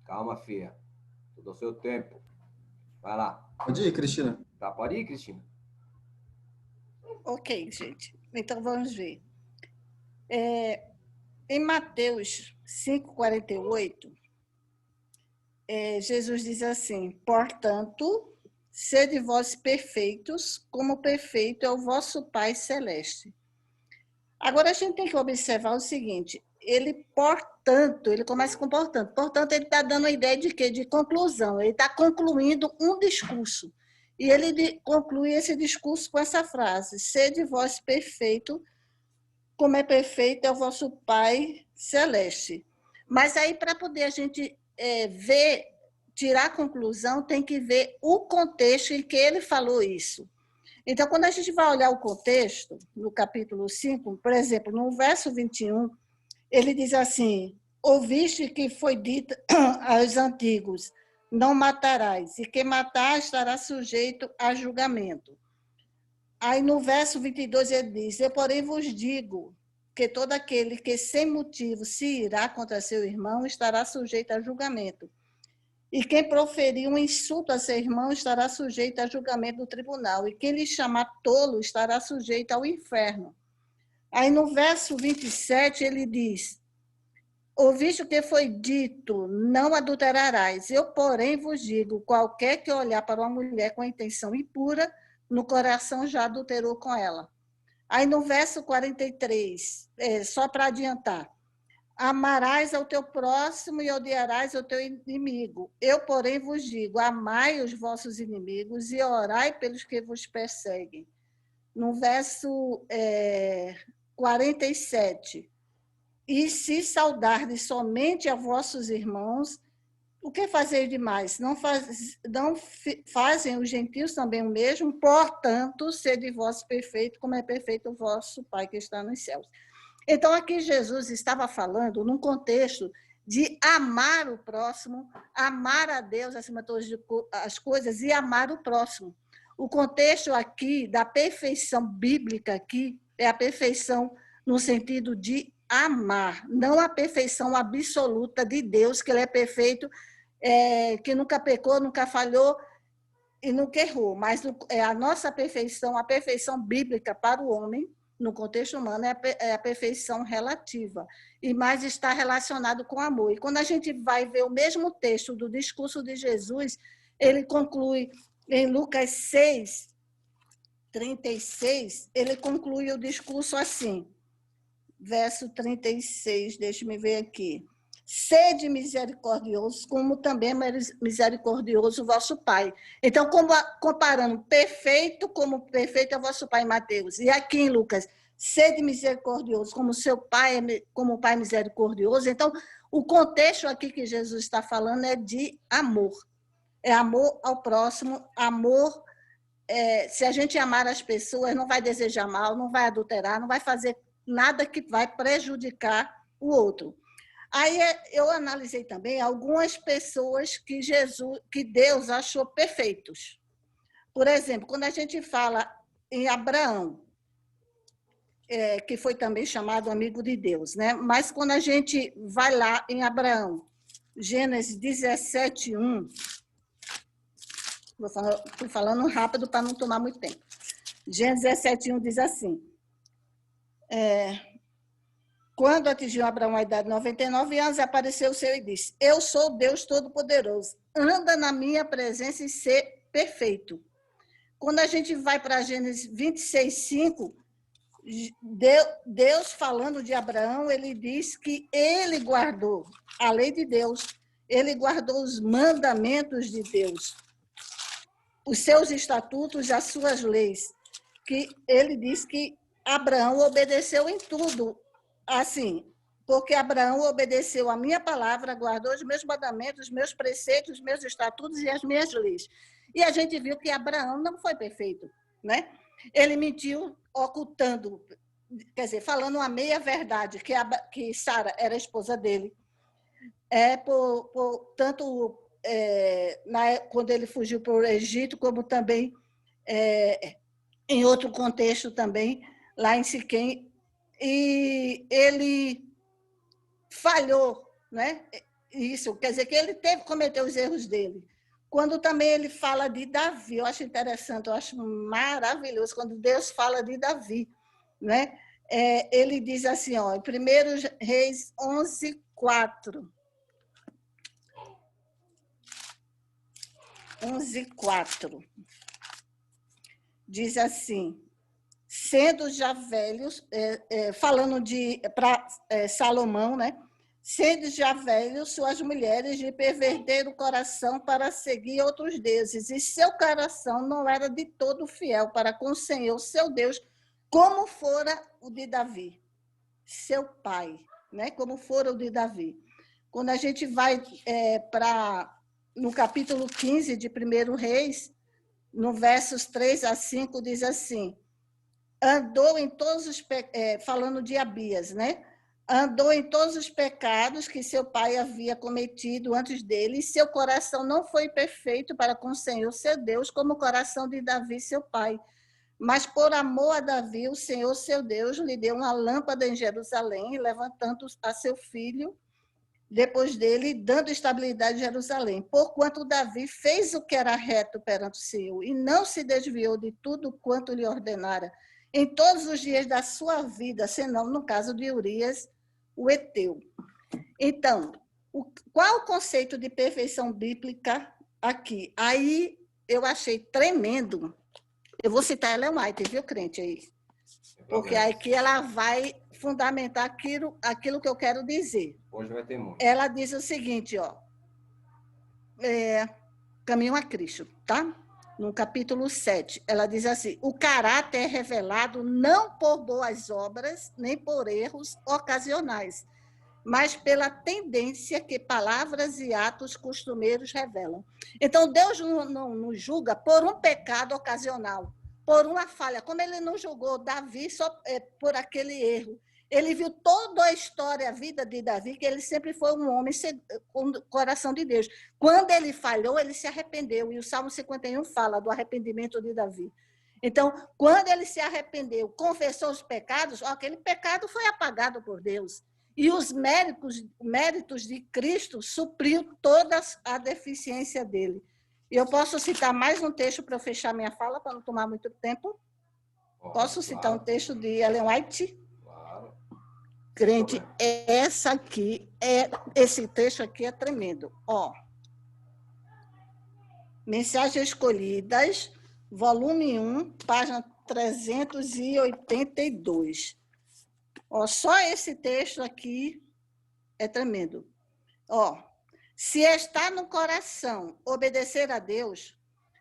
Calma, filha. Tudo ao seu tempo. Vai lá. Pode ir, Cristina. Tá, pode ir, Cristina. Ok, gente. Então, vamos ver. Em Mateus 5,48, Jesus diz assim: portanto, sede vós perfeitos, como perfeito é o vosso Pai Celeste. Agora, a gente tem que observar o seguinte, ele começa com portanto. Portanto, ele está dando a ideia de quê? De conclusão. Ele está concluindo um discurso. E ele conclui esse discurso com essa frase: sede vós perfeito, como é perfeito é o vosso Pai Celeste. Mas aí, para poder a gente ver, tirar a conclusão, tem que ver o contexto em que ele falou isso. Então, quando a gente vai olhar o contexto, no capítulo 5, por exemplo, no verso 21, ele diz assim: ouviste que foi dito aos antigos, não matarás, e quem matar estará sujeito a julgamento. Aí, no verso 22, ele diz: eu, porém, vos digo que todo aquele que sem motivo se irá contra seu irmão estará sujeito a julgamento. E quem proferir um insulto a seu irmão estará sujeito a julgamento do tribunal. E quem lhe chamar tolo estará sujeito ao inferno. Aí no verso 27 ele diz: ouviste o que foi dito, não adulterarás. Eu, porém, vos digo, qualquer que olhar para uma mulher com intenção impura, no coração já adulterou com ela. Aí no verso 43, só para adiantar: amarás ao teu próximo e odiarás ao teu inimigo. Eu, porém, vos digo, amai os vossos inimigos e orai pelos que vos perseguem. No verso 47, e se saudardes somente a vossos irmãos, o que fazeis demais? Não fazem os gentios também o mesmo? Portanto, sede vós perfeito, como é perfeito o vosso Pai que está nos céus. Então, aqui Jesus estava falando num contexto de amar o próximo, amar a Deus acima de todas as coisas e amar o próximo. O contexto aqui da perfeição bíblica aqui é a perfeição no sentido de amar, não a perfeição absoluta de Deus, que ele é perfeito, que nunca pecou, nunca falhou e nunca errou, mas a nossa perfeição, a perfeição bíblica para o homem, no contexto humano, é a perfeição relativa, e mais está relacionado com amor. E quando a gente vai ver o mesmo texto do discurso de Jesus, ele conclui em Lucas 6, 36, ele conclui o discurso assim, verso 36, deixe-me ver aqui. Sede misericordiosos, como também é misericordioso o vosso Pai. Então, comparando perfeito, como perfeito é o vosso Pai em Mateus. E aqui em Lucas, sede misericordioso, como seu Pai é como Pai misericordioso. Então, o contexto aqui que Jesus está falando é de amor. É amor ao próximo, amor. Se a gente amar as pessoas, não vai desejar mal, não vai adulterar, não vai fazer nada que vai prejudicar o outro. Aí eu analisei também algumas pessoas que Deus achou perfeitos. Por exemplo, quando a gente fala em Abraão, que foi também chamado amigo de Deus, né? Mas quando a gente vai lá em Abraão, Gênesis 17, 1, estou falando rápido para não tomar muito tempo. Gênesis 17, 1 diz assim: quando atingiu Abraão a idade de 99 anos, apareceu o Senhor e disse: eu sou Deus Todo-Poderoso, anda na minha presença e ser perfeito. Quando a gente vai para Gênesis 26, 5, Deus falando de Abraão, ele diz que ele guardou a lei de Deus, ele guardou os mandamentos de Deus, os seus estatutos, as suas leis, que ele diz que Abraão obedeceu em tudo, assim, porque Abraão obedeceu a minha palavra, guardou os meus mandamentos, os meus preceitos, os meus estatutos e as minhas leis. E a gente viu que Abraão não foi perfeito, né? Ele mentiu ocultando, quer dizer, falando uma meia-verdade, que Sara era a esposa dele. Tanto quando ele fugiu para o Egito, como também em outro contexto também, lá em Siquém, e ele falhou, né? Isso, quer dizer que ele cometeu os erros dele. Quando também ele fala de Davi, eu acho interessante, eu acho maravilhoso quando Deus fala de Davi, né? Ele diz assim, ó, em 1 Reis 11:4. 11:4. Diz assim: sendo já velhos, falando para Salomão, né? Sendo já velhos, suas mulheres lhe perverteram o coração para seguir outros deuses, e seu coração não era de todo fiel para com o Senhor, seu Deus, como fora o de Davi, seu pai, né? Como fora o de Davi. Quando a gente vai no capítulo 15 de 1 Reis, no versos 3-5, diz assim: andou em todos os falando de Abias, né? Andou em todos os pecados que seu pai havia cometido antes dele, e seu coração não foi perfeito para com o Senhor, seu Deus, como o coração de Davi, seu pai. Mas por amor a Davi, o Senhor, seu Deus, lhe deu uma lâmpada em Jerusalém, levantando a seu filho depois dele, dando estabilidade a Jerusalém. Porquanto Davi fez o que era reto perante o Senhor, e não se desviou de tudo quanto lhe ordenara, em todos os dias da sua vida, senão no caso de Urias, o heteu. Então, qual o conceito de perfeição bíblica aqui? Aí eu achei tremendo. Eu vou citar Ellen White, viu, crente, aí? Porque aqui ela vai fundamentar aquilo que eu quero dizer. Hoje vai ter muito. Ela diz o seguinte, ó, Caminho a Cristo, tá? No capítulo 7, ela diz assim: o caráter é revelado não por boas obras, nem por erros ocasionais, mas pela tendência que palavras e atos costumeiros revelam. Então, Deus não nos julga por um pecado ocasional, por uma falha, como ele não julgou Davi só por aquele erro. Ele viu toda a história, a vida de Davi, que ele sempre foi um homem com o coração de Deus. Quando ele falhou, ele se arrependeu, e o Salmo 51 fala do arrependimento de Davi. Então, quando ele se arrependeu, confessou os pecados, aquele pecado foi apagado por Deus. E os méritos de Cristo supriu toda a deficiência dele. E eu posso citar mais um texto para eu fechar minha fala, para não tomar muito tempo? Posso citar um texto de Ellen White? Claro. Crente, esse texto aqui é tremendo. Ó, Mensagens Escolhidas, volume 1, página 382. Ó, só esse texto aqui é tremendo. Ó, se está no coração obedecer a Deus,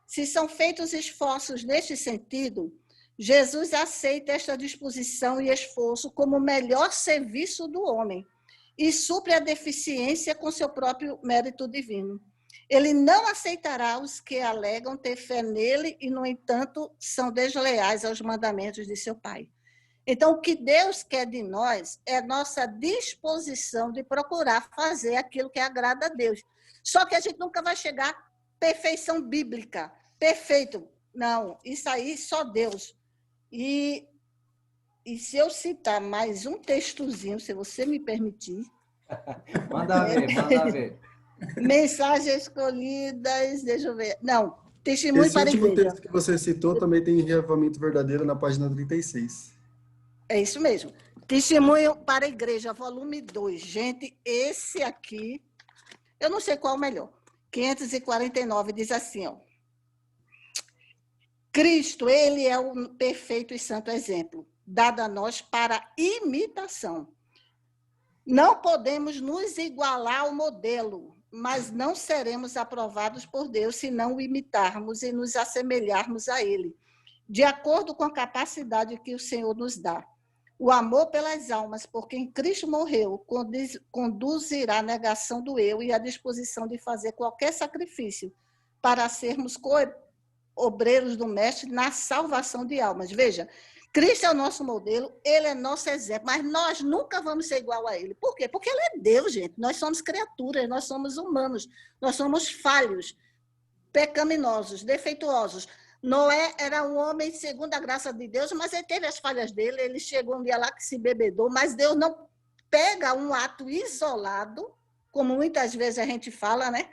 se são feitos esforços neste sentido, Jesus aceita esta disposição e esforço como o melhor serviço do homem e supre a deficiência com seu próprio mérito divino. Ele não aceitará os que alegam ter fé nele e, no entanto, são desleais aos mandamentos de seu Pai. Então, o que Deus quer de nós é nossa disposição de procurar fazer aquilo que agrada a Deus. Só que a gente nunca vai chegar à perfeição bíblica, perfeito. Não, isso aí só Deus. E se eu citar mais um textozinho, se você me permitir. Manda ver. Mensagens Escolhidas, deixa eu ver. Não, Testemunho para a Igreja. Esse último texto que você citou também tem Reavivamento Verdadeiro na página 36. É isso mesmo. Testemunho para a Igreja, volume 2. Gente, esse aqui, eu não sei qual é o melhor. 549, diz assim, ó. Cristo, ele é o perfeito e santo exemplo, dado a nós para imitação. Não podemos nos igualar ao modelo, mas não seremos aprovados por Deus se não o imitarmos e nos assemelharmos a ele, de acordo com a capacidade que o Senhor nos dá. O amor pelas almas, por quem Cristo morreu, conduzirá à negação do eu e à disposição de fazer qualquer sacrifício para sermos obreiros do Mestre na salvação de almas. Veja, Cristo é o nosso modelo, ele é nosso exemplo, mas nós nunca vamos ser igual a ele. Por quê? Porque ele é Deus, gente. Nós somos criaturas, nós somos humanos, nós somos falhos, pecaminosos, defeituosos. Noé era um homem segundo a graça de Deus, mas ele teve as falhas dele, ele chegou um dia lá que se bebedou, mas Deus não pega um ato isolado como muitas vezes a gente fala, né?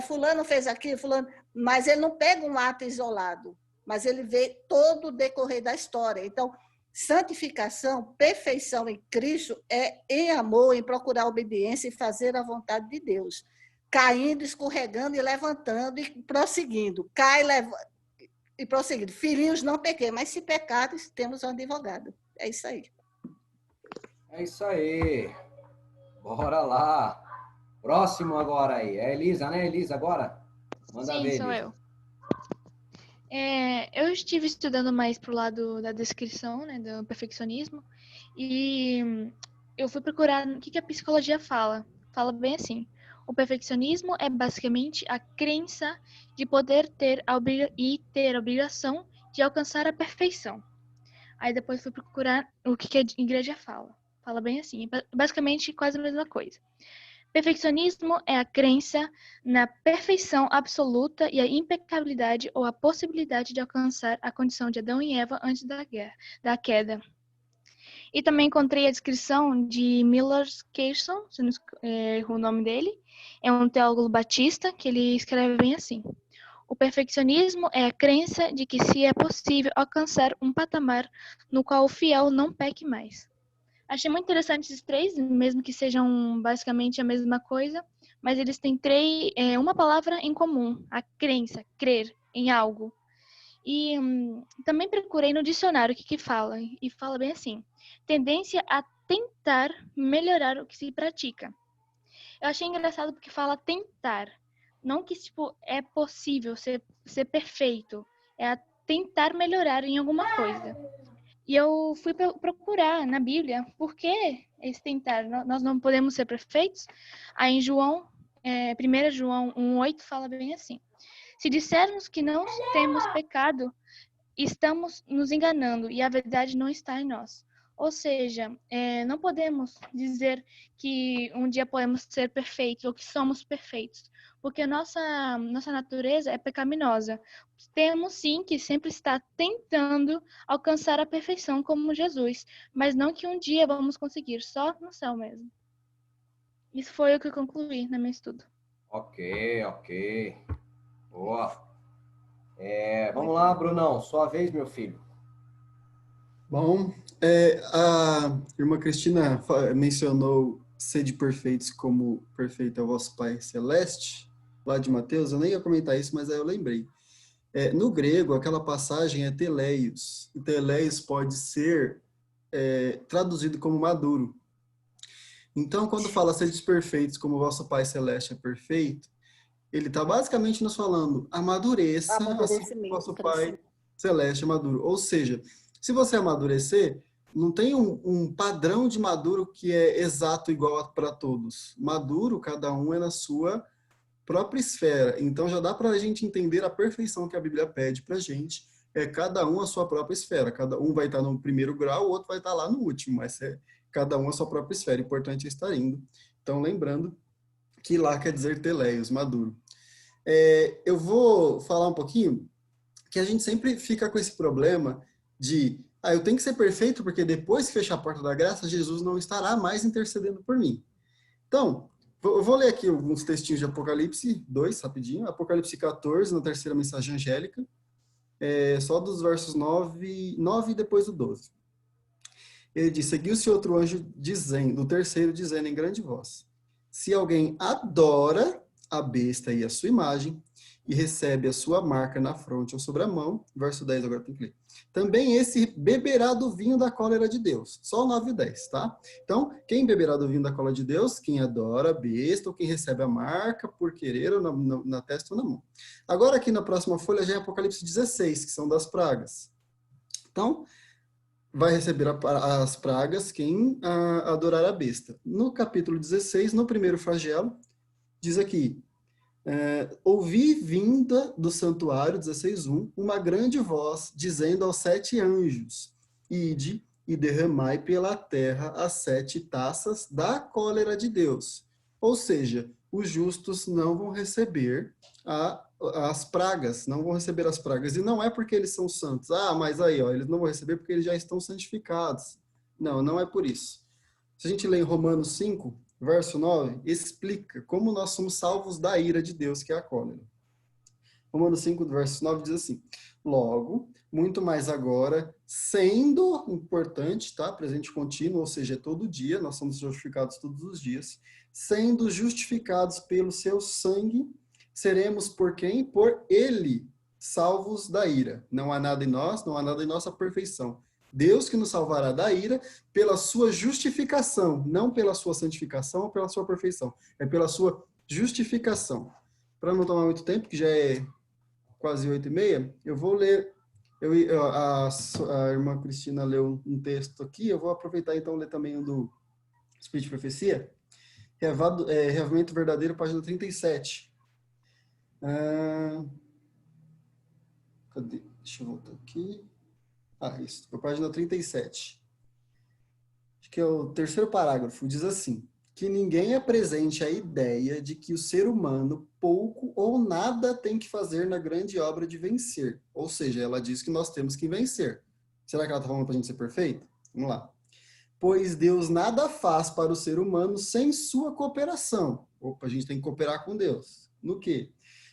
Fulano fez aquilo, fulano, mas ele não pega um ato isolado, mas ele vê todo o decorrer da história. Então, santificação, perfeição em Cristo é em amor, em procurar obediência e fazer a vontade de Deus. Caindo, escorregando e levantando e prosseguindo. Cai, levanta e prosseguindo. Filhinhos, não pequei, mas se pecares, temos um advogado. É isso aí. É isso aí. Bora lá. Próximo agora aí. É a Elisa, né, Elisa, agora? Manda Sim, ver, sou Elisa. eu. Eu estive estudando mais pro lado da descrição, né, do perfeccionismo, e eu fui procurar o que a psicologia fala. Fala bem assim: o perfeccionismo é basicamente a crença de poder ter a obrigação de alcançar a perfeição. Aí depois fui procurar o que a igreja fala. Fala bem assim, basicamente quase a mesma coisa. Perfeccionismo é a crença na perfeição absoluta e a impecabilidade ou a possibilidade de alcançar a condição de Adão e Eva antes da queda. E também encontrei a descrição de Miller Carson, se não erro o nome dele. É um teólogo batista que ele escreve bem assim: o perfeccionismo é a crença de que se é possível alcançar um patamar no qual o fiel não peque mais. Achei muito interessante esses três, mesmo que sejam basicamente a mesma coisa, mas eles têm uma palavra em comum: a crença, crer em algo. E também procurei no dicionário o que fala, e fala bem assim: tendência a tentar melhorar o que se pratica. Eu achei engraçado porque fala tentar, não que tipo, é possível ser perfeito, é a tentar melhorar em alguma coisa. E eu fui procurar na Bíblia por que esse tentar. Nós não podemos ser perfeitos. Aí em 1 João 1,8 fala bem assim: se dissermos que não temos pecado, estamos nos enganando e a verdade não está em nós. Ou seja, não podemos dizer que um dia podemos ser perfeitos ou que somos perfeitos, porque nossa natureza é pecaminosa. Temos sim que sempre estar tentando alcançar a perfeição como Jesus, mas não que um dia vamos conseguir, só no céu mesmo. Isso foi o que eu concluí no meu estudo. Ok. Boa. Vamos lá, Brunão. Sua vez, meu filho. Bom, a irmã Cristina mencionou sede perfeitos como perfeito é o vosso Pai Celeste, lá de Mateus. Eu nem ia comentar isso, mas aí eu lembrei. No grego, aquela passagem é teleios. E teleios pode ser traduzido como maduro. Então, quando fala sede perfeitos como o vosso Pai Celeste é perfeito, ele está basicamente nos falando amadureça assim como o vosso Pai Celeste é maduro. Ou seja, se você amadurecer, não tem um padrão de maduro que é exato igual para todos. Maduro, cada um é na sua própria esfera. Então já dá para a gente entender a perfeição que a Bíblia pede para a gente. Cada um a sua própria esfera. Cada um vai estar no primeiro grau, o outro vai estar lá no último, mas cada um a sua própria esfera. O importante é estar indo. Então, lembrando que lá quer dizer teleios, maduro. Eu vou falar um pouquinho que a gente sempre fica com esse problema de eu tenho que ser perfeito porque depois que fechar a porta da graça, Jesus não estará mais intercedendo por mim. Então, eu vou ler aqui alguns textinhos de Apocalipse 2, rapidinho. Apocalipse 14, na terceira mensagem angélica. Só dos versos 9 e depois do 12. Ele diz: seguiu-se outro anjo dizendo, o terceiro dizendo em grande voz: se alguém adora a besta e a sua imagem, e recebe a sua marca na fronte ou sobre a mão, verso 10 agora tem que ler. Também esse beberá do vinho da cólera de Deus. Só 9 e 10, tá? Então, quem beberá do vinho da cólera de Deus? Quem adora a besta ou quem recebe a marca por querer ou na testa ou na mão. Agora aqui na próxima folha já é Apocalipse 16, que são das pragas. Então, vai receber as pragas quem adorar a besta. No capítulo 16, no primeiro flagelo, diz aqui: ouvi vinda do santuário, 16:1, uma grande voz dizendo aos 7 anjos: ide e derramai pela terra as 7 taças da cólera de Deus. Ou seja, os justos não vão receber as pragas, não vão receber as pragas. E não é porque eles são santos. Mas aí, eles não vão receber porque eles já estão santificados. Não é por isso. Se a gente lê em Romanos 5, verso 9, explica como nós somos salvos da ira de Deus, que é a cólera. Romanos 5, verso 9 diz assim: logo, muito mais agora, sendo importante, tá? Presente contínuo, ou seja, é todo dia, nós somos justificados todos os dias, sendo justificados pelo seu sangue, seremos por quem? Por ele, salvos da ira. Não há nada em nós, não há nada em nossa perfeição. Deus que nos salvará da ira pela sua justificação, não pela sua santificação ou pela sua perfeição, é pela sua justificação. Para não tomar muito tempo, que já é quase 8h30, eu vou ler, a irmã Cristina leu um texto aqui, eu vou aproveitar então ler também o do Espírito de Profecia, Reavivamento Verdadeiro, página 37. Cadê? Deixa eu voltar aqui. Isso, página 37. Acho que é o terceiro parágrafo, diz assim: que ninguém apresente a ideia de que o ser humano pouco ou nada tem que fazer na grande obra de vencer. Ou seja, ela diz que nós temos que vencer. Será que ela está falando para a gente ser perfeito? Vamos lá. Pois Deus nada faz para o ser humano sem sua cooperação. Opa, a gente tem que cooperar com Deus. No quê?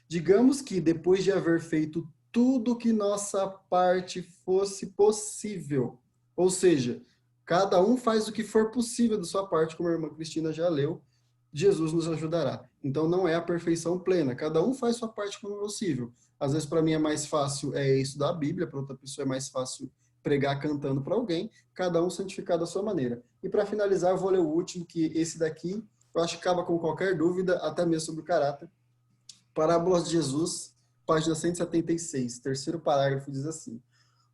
Digamos que depois de haver feito tudo que nossa parte fosse possível, ou seja, cada um faz o que for possível da sua parte, como a irmã Cristina já leu, Jesus nos ajudará. Então não é a perfeição plena, cada um faz sua parte como possível. Às vezes para mim é mais fácil estudar a Bíblia, para outra pessoa é mais fácil pregar cantando para alguém, cada um santificado da sua maneira. E para finalizar, eu vou ler o último, que esse daqui, eu acho que acaba com qualquer dúvida, até mesmo sobre o caráter. Parábolas de Jesus, página 176, terceiro parágrafo, diz assim: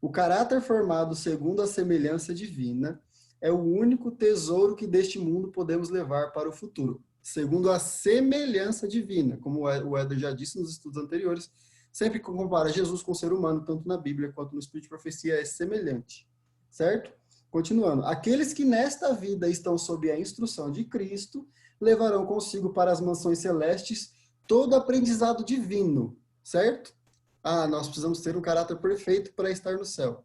o caráter formado segundo a semelhança divina é o único tesouro que deste mundo podemos levar para o futuro. Segundo a semelhança divina, como o Éder já disse nos estudos anteriores, sempre que compara Jesus com o ser humano, tanto na Bíblia quanto no Espírito de Profecia, é semelhante. Certo? Continuando. Aqueles que nesta vida estão sob a instrução de Cristo levarão consigo para as mansões celestes todo aprendizado divino. Certo? Nós precisamos ter um caráter perfeito para estar no céu.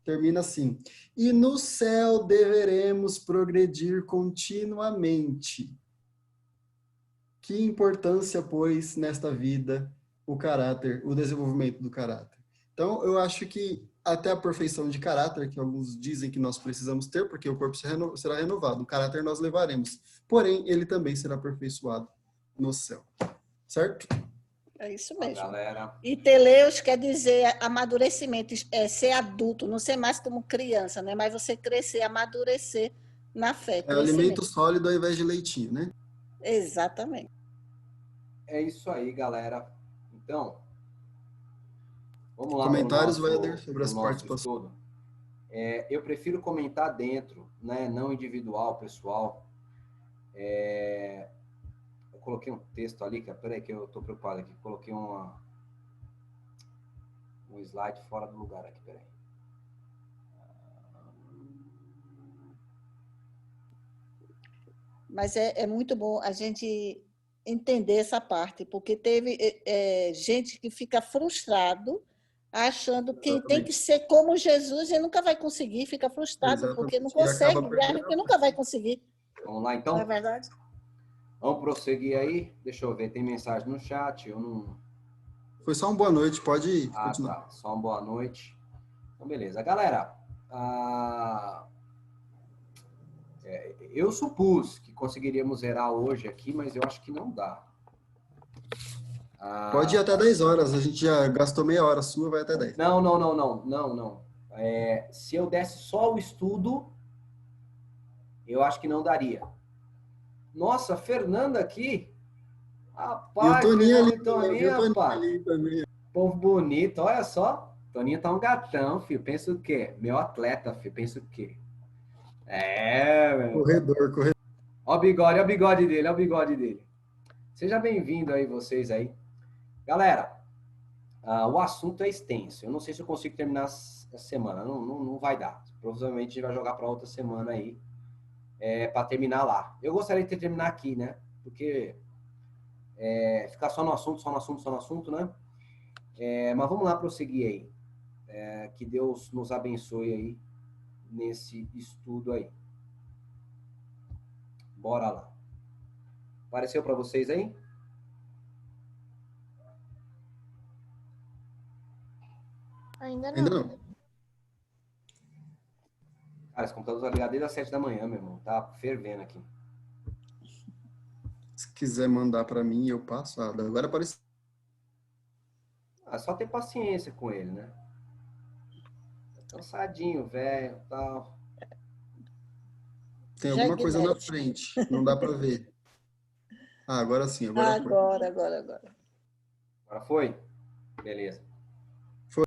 Termina assim: e no céu deveremos progredir continuamente. Que importância, pois, nesta vida, o caráter, o desenvolvimento do caráter? Então, eu acho que até a perfeição de caráter, que alguns dizem que nós precisamos ter, porque o corpo será renovado, o caráter nós levaremos. Porém, ele também será aperfeiçoado no céu. Certo? É isso mesmo. Galera. E teleus quer dizer amadurecimento, é ser adulto, não ser mais como criança, né? Mas você crescer, amadurecer na fé. É alimento sólido ao invés de leitinho, né? Exatamente. É isso aí, galera. Então, vamos lá. Comentários, Éder, sobre as participações. Eu prefiro comentar dentro, né? Não individual, pessoal. Eu coloquei um texto ali, peraí que eu estou preocupado aqui. Coloquei um slide fora do lugar aqui, peraí. Mas é muito bom a gente entender essa parte, porque teve gente que fica frustrado achando que Exatamente. tem que ser como Jesus e nunca vai conseguir, fica frustrado. Exatamente. Porque não consegue, acha que nunca vai conseguir. Vamos lá, então? Não é verdade? Vamos prosseguir aí? Deixa eu ver, tem mensagem no chat, eu não... Foi só uma boa noite, pode continuar. Tá, só uma boa noite. Então, beleza. Galera, eu supus que conseguiríamos zerar hoje aqui, mas eu acho que não dá. Pode ir até 10 horas, a gente já gastou meia hora sua, vai até 10. Não. Se eu desse só o estudo, eu acho que não daria. Nossa, a Fernanda aqui. Rapaz, e o Toninho ali, rapaz. Também. Povo bonito, olha só. Toninho tá um gatão, filho. Pensa o quê? Meu atleta, filho. Pensa o quê? Meu. Corredor. Ó o bigode dele, Seja bem-vindo aí, vocês aí. Galera, o assunto é extenso. Eu não sei se eu consigo terminar essa semana. Não vai dar. Provavelmente a gente vai jogar para outra semana aí. Para terminar lá. Eu gostaria de terminar aqui, né? Porque ficar só no assunto, né? Mas vamos lá prosseguir aí. Que Deus nos abençoe aí nesse estudo aí. Bora lá. Apareceu para vocês aí? Ainda Ainda não. não. Cara, esse computador tá ligado desde as 7 da manhã, meu irmão. Tá fervendo aqui. Se quiser mandar para mim, eu passo. Ah, agora apareceu. É só ter paciência com ele, né? Tá cansadinho, velho, tal. Tem alguma coisa na Jegnete. frente. Não dá para ver. Ah, agora sim. Agora foi. Agora. Agora foi? Beleza. Foi.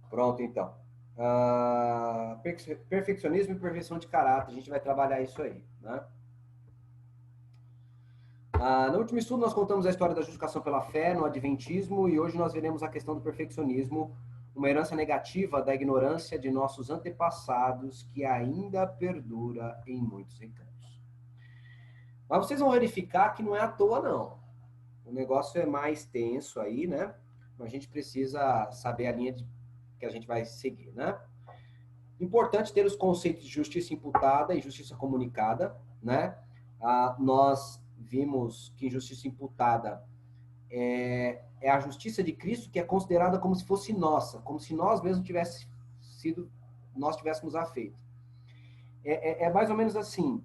Pronto, então. Perfeccionismo e perfeição de caráter. A gente vai trabalhar isso aí, né? No último estudo, nós contamos a história da justificação pela fé no Adventismo e hoje nós veremos a questão do perfeccionismo, uma herança negativa da ignorância de nossos antepassados que ainda perdura em muitos recantos. Mas vocês vão verificar que não é à toa, não. O negócio é mais tenso aí, né? A gente precisa saber a linha que a gente vai seguir, né? Importante ter os conceitos de justiça imputada e justiça comunicada, né? Nós vimos que justiça imputada é a justiça de Cristo que é considerada como se fosse nossa, como se nós mesmos nós tivéssemos a feito. É mais ou menos assim,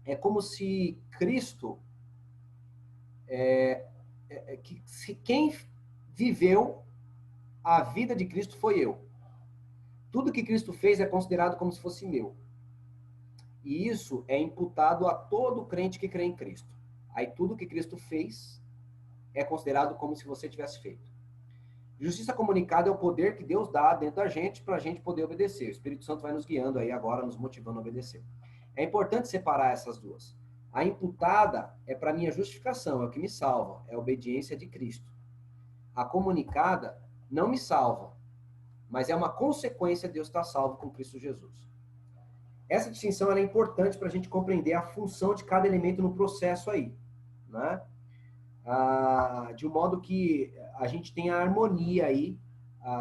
é como se Cristo, quem viveu a vida de Cristo foi eu. Tudo que Cristo fez é considerado como se fosse meu. E isso é imputado a todo crente que crê em Cristo. Aí tudo que Cristo fez é considerado como se você tivesse feito. Justiça comunicada é o poder que Deus dá dentro da gente para a gente poder obedecer. O Espírito Santo vai nos guiando aí agora, nos motivando a obedecer. É importante separar essas duas. A imputada é para minha justificação, é o que me salva, é a obediência de Cristo. A comunicada não me salva, mas é uma consequência de Deus estar salvo com Cristo Jesus. Essa distinção é importante para a gente compreender a função de cada elemento no processo aí, né? De um modo que a gente tenha a harmonia aí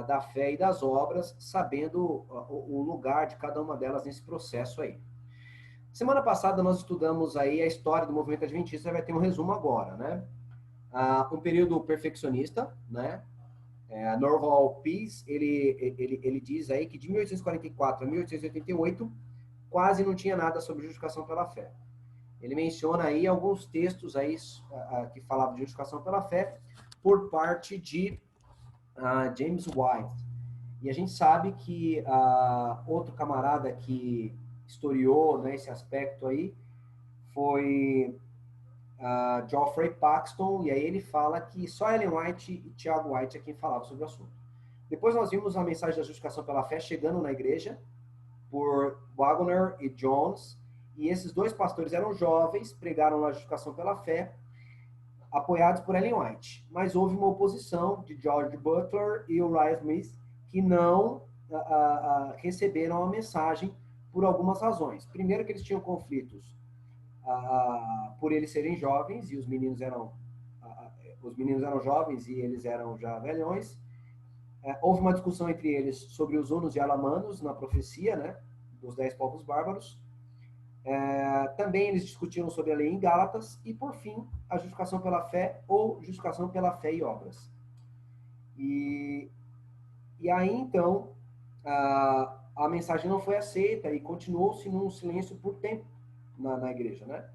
da fé e das obras, sabendo o lugar de cada uma delas nesse processo aí. Semana passada nós estudamos aí a história do movimento adventista, vai ter um resumo agora, né? Um período perfeccionista, né? Norval Pease, ele diz aí que de 1844 a 1888 quase não tinha nada sobre justificação pela fé. Ele menciona aí alguns textos aí que falavam de justificação pela fé por parte de James White. E a gente sabe que outro camarada que historiou, né, esse aspecto aí foi Geoffrey Paxton, e aí ele fala que só Ellen White e Tiago White é quem falava sobre o assunto. Depois nós vimos a mensagem da justificação pela fé chegando na igreja por Wagner e Jones, e esses dois pastores eram jovens, pregaram a justificação pela fé, apoiados por Ellen White. Mas houve uma oposição de George Butler e Uriah Smith, que não receberam a mensagem por algumas razões. Primeiro que eles tinham conflitos por eles serem jovens, e os meninos eram jovens e eles eram já velhões. Houve uma discussão entre eles sobre os Hunos e Alamanos na profecia, né, dos 10 povos bárbaros. Também eles discutiram sobre a lei em Gálatas e, por fim, a justificação pela fé ou justificação pela fé e obras. E aí, então, a mensagem não foi aceita e continuou-se num silêncio por tempo na igreja, né?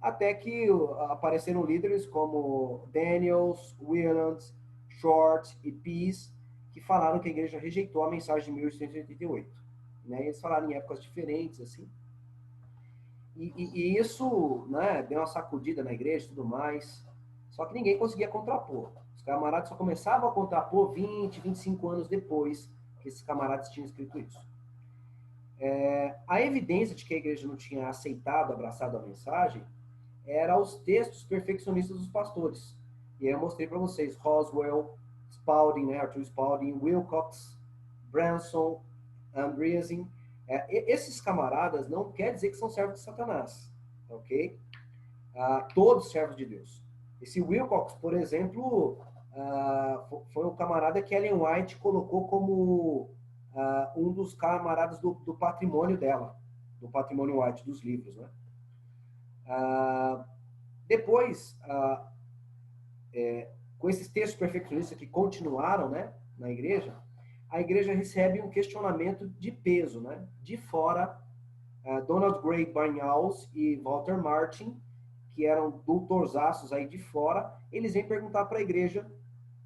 Até que apareceram líderes como Daniels, Williams, Short e Pease, que falaram que a igreja rejeitou a mensagem de 1888. Né? Eles falaram em épocas diferentes, assim. E isso, né, deu uma sacudida na igreja e tudo mais. Só que ninguém conseguia contrapor. Os camaradas só começavam a contrapor 20, 25 anos depois que esses camaradas tinham escrito isso. A evidência de que a igreja não tinha aceitado, abraçado a mensagem, era os textos perfeccionistas dos pastores. E aí eu mostrei para vocês Roswell, Spalding, né, Arthur Spalding, Wilcox, Branson, Andreessen. Esses camaradas não quer dizer que são servos de Satanás, ok? Todos servos de Deus. Esse Wilcox, por exemplo, foi um camarada que Ellen White colocou como um dos camaradas do patrimônio dela, do patrimônio White dos livros, né? Depois, com esses textos perfeccionistas que continuaram, né, na igreja, a igreja recebe um questionamento de peso, né? De fora, Donald Grey Barnhouse e Walter Martin, que eram doutorzaços aí de fora, eles vêm perguntar para a igreja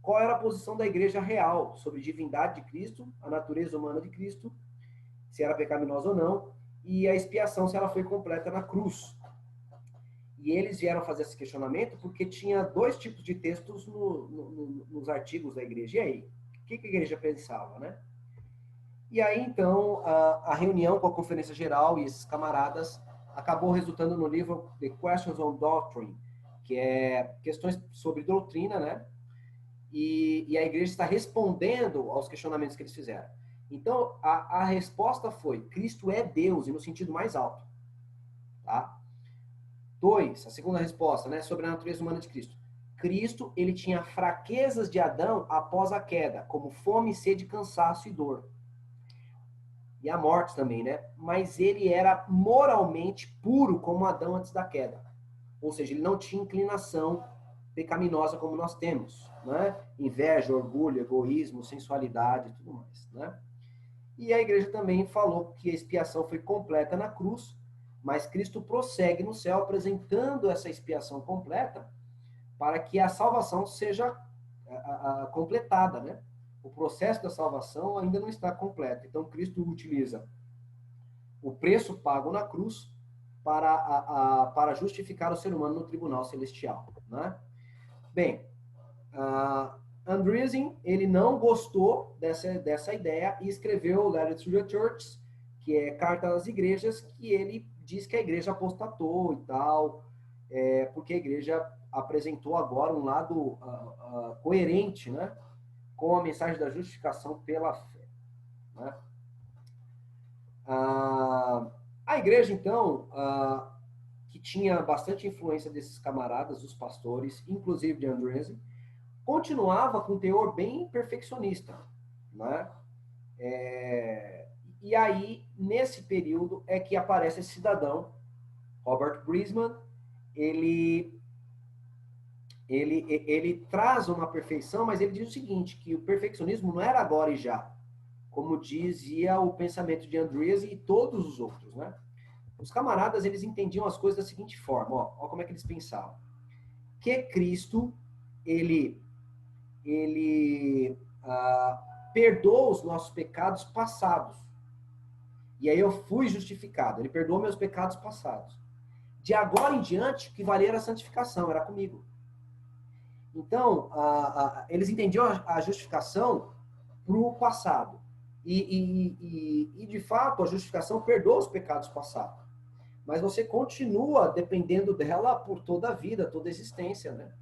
qual era a posição da igreja real sobre a divindade de Cristo, a natureza humana de Cristo, se era pecaminosa ou não, e a expiação, se ela foi completa na cruz. E eles vieram fazer esse questionamento porque tinha dois tipos de textos nos artigos da igreja. E aí? O que a igreja pensava, né? E aí, então, a reunião com a Conferência Geral e esses camaradas acabou resultando no livro The Questions on Doctrine, que é questões sobre doutrina, né? E a igreja está respondendo aos questionamentos que eles fizeram. Então, a resposta foi: Cristo é Deus, e no sentido mais alto. Tá? 2, a segunda resposta, né, sobre a natureza humana de Cristo. Cristo, ele tinha fraquezas de Adão após a queda, como fome, sede, cansaço e dor. E a morte também, né? Mas ele era moralmente puro como Adão antes da queda. Ou seja, ele não tinha inclinação pecaminosa como nós temos, né? Inveja, orgulho, egoísmo, sensualidade e tudo mais, né? E a igreja também falou que a expiação foi completa na cruz, mas Cristo prossegue no céu apresentando essa expiação completa para que a salvação seja completada, né? O processo da salvação ainda não está completo. Então, Cristo utiliza o preço pago na cruz para justificar o ser humano no tribunal celestial, né? Bem, Andreessen, ele não gostou dessa ideia e escreveu Letter to the Churches, que é Carta às Igrejas, que ele diz que a igreja apostatou e tal, porque a igreja apresentou agora um lado coerente, né, com a mensagem da justificação pela fé, né? A igreja, então, que tinha bastante influência desses camaradas, os pastores, inclusive de Andreessen, continuava com um teor bem perfeccionista, né? E aí, nesse período, é que aparece esse cidadão, Robert Brisman. Ele traz uma perfeição, mas ele diz o seguinte, que o perfeccionismo não era agora e já, como dizia o pensamento de Andreessen e todos os outros, né? Os camaradas, eles entendiam as coisas da seguinte forma, ó como é que eles pensavam. Que Cristo, ele perdoa os nossos pecados passados. E aí eu fui justificado. Ele perdoou meus pecados passados. De agora em diante, o que valia era a santificação, era comigo. Então, eles entendiam a justificação para o passado. E, de fato, a justificação perdoa os pecados passados. Mas você continua dependendo dela por toda a vida, toda a existência, né?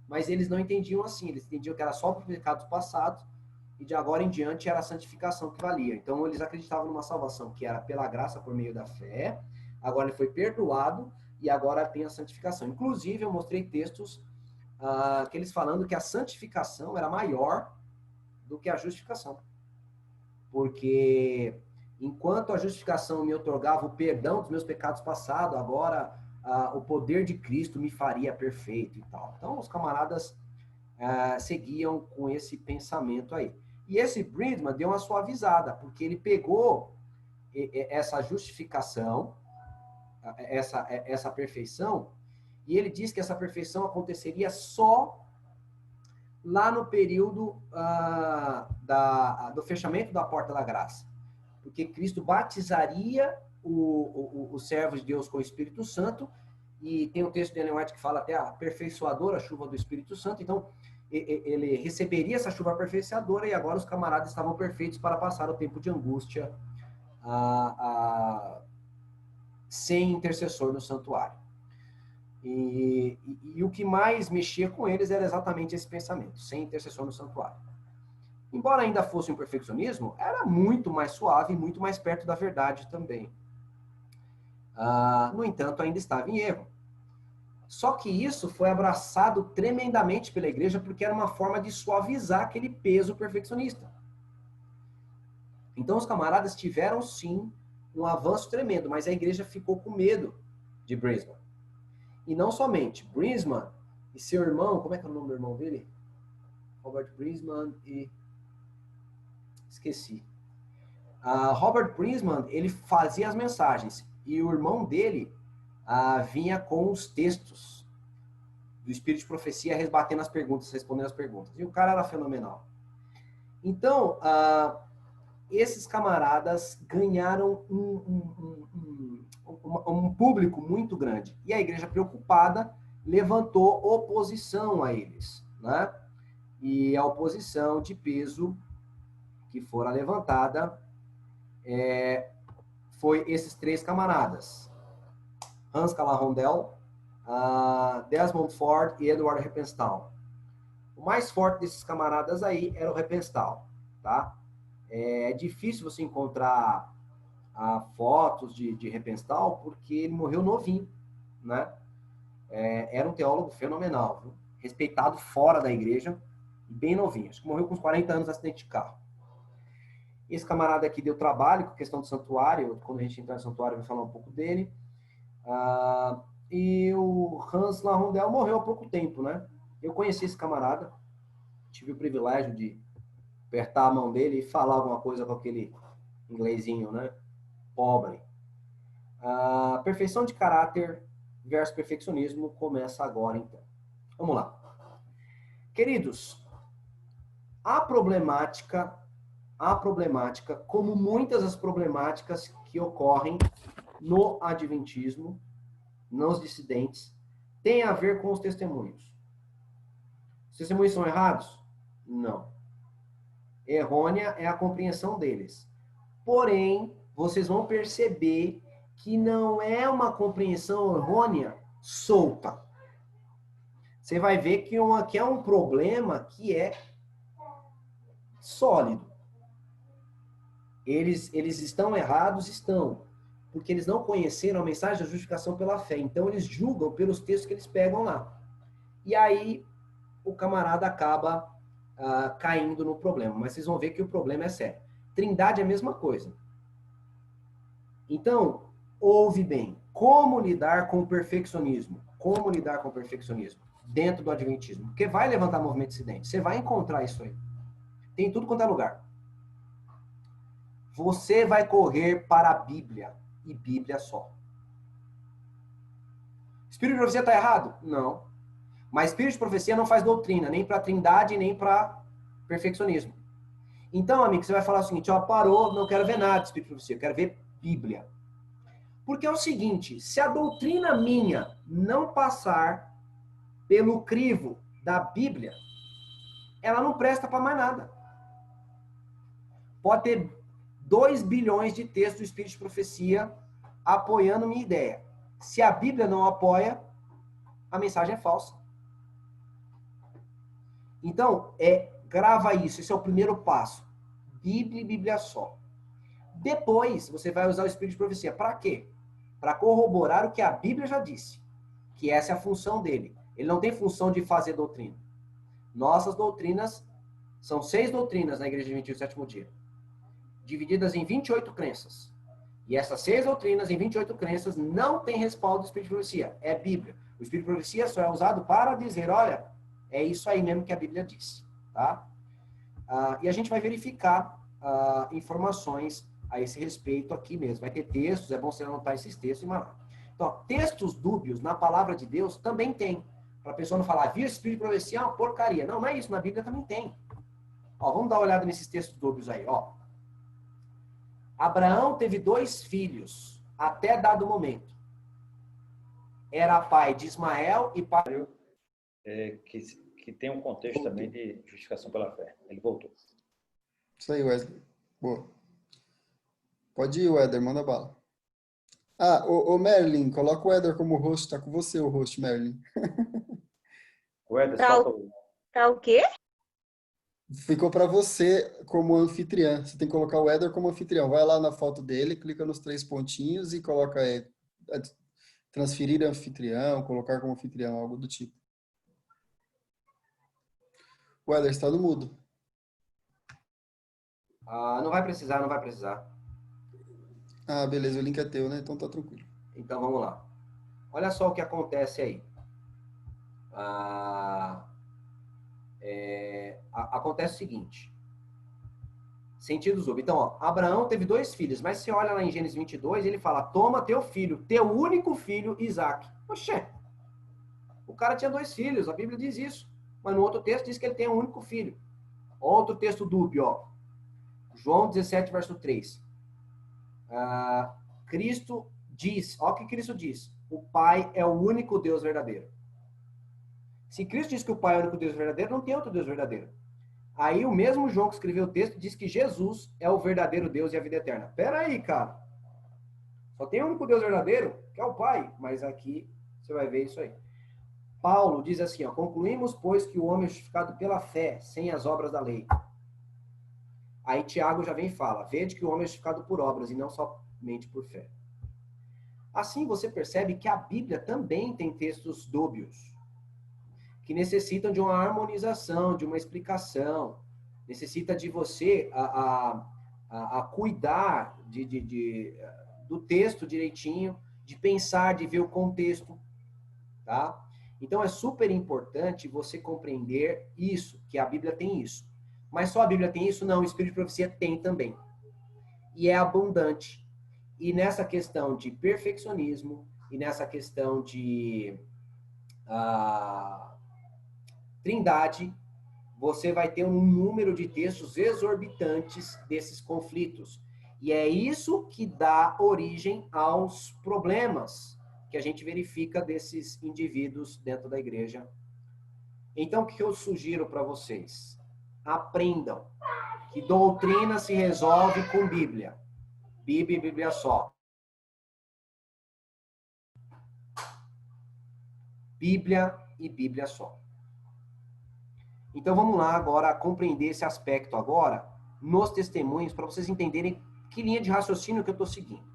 Mas eles não entendiam assim. Eles entendiam que era só para os pecados passados e de agora em diante era a santificação que valia. Então, eles acreditavam numa salvação que era pela graça por meio da fé. Agora ele foi perdoado e agora tem a santificação. Inclusive, eu mostrei textos que eles falando que a santificação era maior do que a justificação. Porque enquanto a justificação me otorgava o perdão dos meus pecados passados, agora o poder de Cristo me faria perfeito e tal. Então, os camaradas seguiam com esse pensamento aí. E esse Bridgman deu uma suavizada, porque ele pegou essa justificação, essa perfeição, e ele diz que essa perfeição aconteceria só lá no período do fechamento da porta da graça. Porque Cristo batizaria os servos de Deus com o Espírito Santo, e tem um texto de Ellen White que fala até a aperfeiçoadora chuva do Espírito Santo. Então, ele receberia essa chuva aperfeiçoadora e agora os camaradas estavam perfeitos para passar o tempo de angústia sem intercessor no santuário. E o que mais mexia com eles era exatamente esse pensamento, sem intercessor no santuário. Embora ainda fosse um perfeccionismo, era muito mais suave e muito mais perto da verdade também. No entanto, ainda estava em erro. Só que isso foi abraçado tremendamente pela igreja porque era uma forma de suavizar aquele peso perfeccionista. Então, os camaradas tiveram, sim, um avanço tremendo, mas a igreja ficou com medo de Brisman. E não somente. Brisman e seu irmão, como é que é o nome do irmão dele? Robert Brisman e... esqueci. Robert Brisman, ele fazia as mensagens. E o irmão dele vinha com os textos do Espírito de Profecia, rebatendo as perguntas, respondendo as perguntas. E o cara era fenomenal. Então, esses camaradas ganharam um público muito grande. E a igreja, preocupada, levantou oposição a eles, né? E a oposição de peso que fora levantada foi esses 3 camaradas. Hans Calahondel, Desmond Ford e Edward Heppenstall. O mais forte desses camaradas aí era o Heppenstall, tá? É difícil você encontrar fotos de Heppenstall porque ele morreu novinho, né? Era um teólogo fenomenal, viu? Respeitado fora da igreja e bem novinho. Acho que morreu com uns 40 anos no acidente de carro. Esse camarada aqui deu trabalho com a questão do santuário. Quando a gente entrar no santuário, eu vou falar um pouco dele. E o Hans Lahondel morreu há pouco tempo, né? Eu conheci esse camarada, tive o privilégio de apertar a mão dele e falar alguma coisa com aquele inglesinho, né? Pobre. Perfeição de caráter versus perfeccionismo começa agora, então. Vamos lá. Queridos, a problemática, como muitas das problemáticas que ocorrem no adventismo, nos dissidentes, tem a ver com os testemunhos. Os testemunhos são errados? Não. Errônea é a compreensão deles. Porém, vocês vão perceber que não é uma compreensão errônea solta. Você vai ver que é um problema que é sólido. Eles estão errados? Estão. Porque eles não conheceram a mensagem da justificação pela fé. Então, eles julgam pelos textos que eles pegam lá. E aí, o camarada acaba caindo no problema. Mas vocês vão ver que o problema é sério. Trindade é a mesma coisa. Então, ouve bem. Como lidar com o perfeccionismo? Como lidar com o perfeccionismo dentro do adventismo? Porque vai levantar movimento dissidente. Você vai encontrar isso aí. Tem tudo quanto é lugar. Você vai correr para a Bíblia. E Bíblia só. Espírito de profecia está errado? Não. Mas espírito de profecia não faz doutrina, nem para trindade, nem para perfeccionismo. Então, amigo, você vai falar o seguinte, parou, não quero ver nada de espírito de profecia, eu quero ver Bíblia. Porque é o seguinte, se a doutrina minha não passar pelo crivo da Bíblia, ela não presta para mais nada. Pode ter 2 bilhões de textos do espírito de profecia apoiando minha ideia. Se a Bíblia não apoia, a mensagem é falsa. Então, grava isso. Esse é o primeiro passo. Bíblia e Bíblia só. Depois, você vai usar o espírito de profecia. Para quê? Para corroborar o que a Bíblia já disse. Que essa é a função dele. Ele não tem função de fazer doutrina. Nossas doutrinas, são 6 doutrinas na Igreja Adventista do Sétimo Dia. Divididas em 28 crenças. E essas 6 doutrinas em 28 crenças não tem respaldo do espírito de profecia. É Bíblia. O espírito de profecia só é usado para dizer, olha, é isso aí mesmo que a Bíblia diz. Tá? E a gente vai verificar informações a esse respeito aqui mesmo. Vai ter textos, é bom você anotar esses textos e mandar. Então, textos dúbios na palavra de Deus também tem. Para a pessoa não falar, viu, espírito de profecia é uma porcaria. Não, não é isso. Na Bíblia também tem. Vamos dar uma olhada nesses textos dúbios aí. Abraão teve 2 filhos até dado momento. Era pai de Ismael e pai... Que tem um contexto também de justificação pela fé. Ele voltou. Isso aí, Wesley. Boa. Pode ir, Weather, manda bala. Ô Merlin, coloca o Weather como host, tá com você o host, Merlin. O Ederson, falta o... Tá o quê? Ficou para você como anfitriã. Você tem que colocar o Weather como anfitrião. Vai lá na foto dele, clica nos 3 pontinhos e coloca transferir anfitrião, colocar como anfitrião, algo do tipo. O Weather está no mudo. não vai precisar, não vai precisar. Beleza, o link é teu, né? Então tá tranquilo. Então, vamos lá. olha só o que acontece aí. Acontece o seguinte. Sentido Zub. Então, ó, Abraão teve 2 filhos, mas você olha lá em Gênesis 22, ele fala, toma teu filho, teu único filho, Isaac. Oxê, o cara tinha 2 filhos, a Bíblia diz isso. Mas no outro texto diz que ele tem um único filho. Outro texto dúbio, ó. João 17, verso 3. Cristo diz, ó o que Cristo diz, o Pai é o único Deus verdadeiro. Se Cristo diz que o Pai é o único Deus verdadeiro, não tem outro Deus verdadeiro. Aí o mesmo João que escreveu o texto diz que Jesus é o verdadeiro Deus e a vida eterna. Pera aí, cara. Só tem um único Deus verdadeiro, que é o Pai. Mas aqui você vai ver isso aí. Paulo diz assim, ó, concluímos, pois, que o homem é justificado pela fé, sem as obras da lei. Aí Tiago já vem e fala, vede que o homem é justificado por obras e não somente por fé. Assim você percebe que a Bíblia também tem textos dúbios, que necessitam de uma harmonização, de uma explicação, necessita de você a cuidar do texto direitinho, de pensar, de ver o contexto, tá? Então é super importante você compreender isso, que a Bíblia tem isso. Mas só a Bíblia tem isso? Não, o Espírito de Profecia tem também. E é abundante. E nessa questão de perfeccionismo, e nessa questão de trindade, você vai ter um número de textos exorbitantes desses conflitos. E é isso que dá origem aos problemas que a gente verifica desses indivíduos dentro da igreja. Então, o que eu sugiro para vocês? Aprendam que doutrina se resolve com Bíblia. Bíblia e Bíblia só. Bíblia e Bíblia só. Então vamos lá agora compreender esse aspecto agora nos testemunhos para vocês entenderem que linha de raciocínio que eu estou seguindo.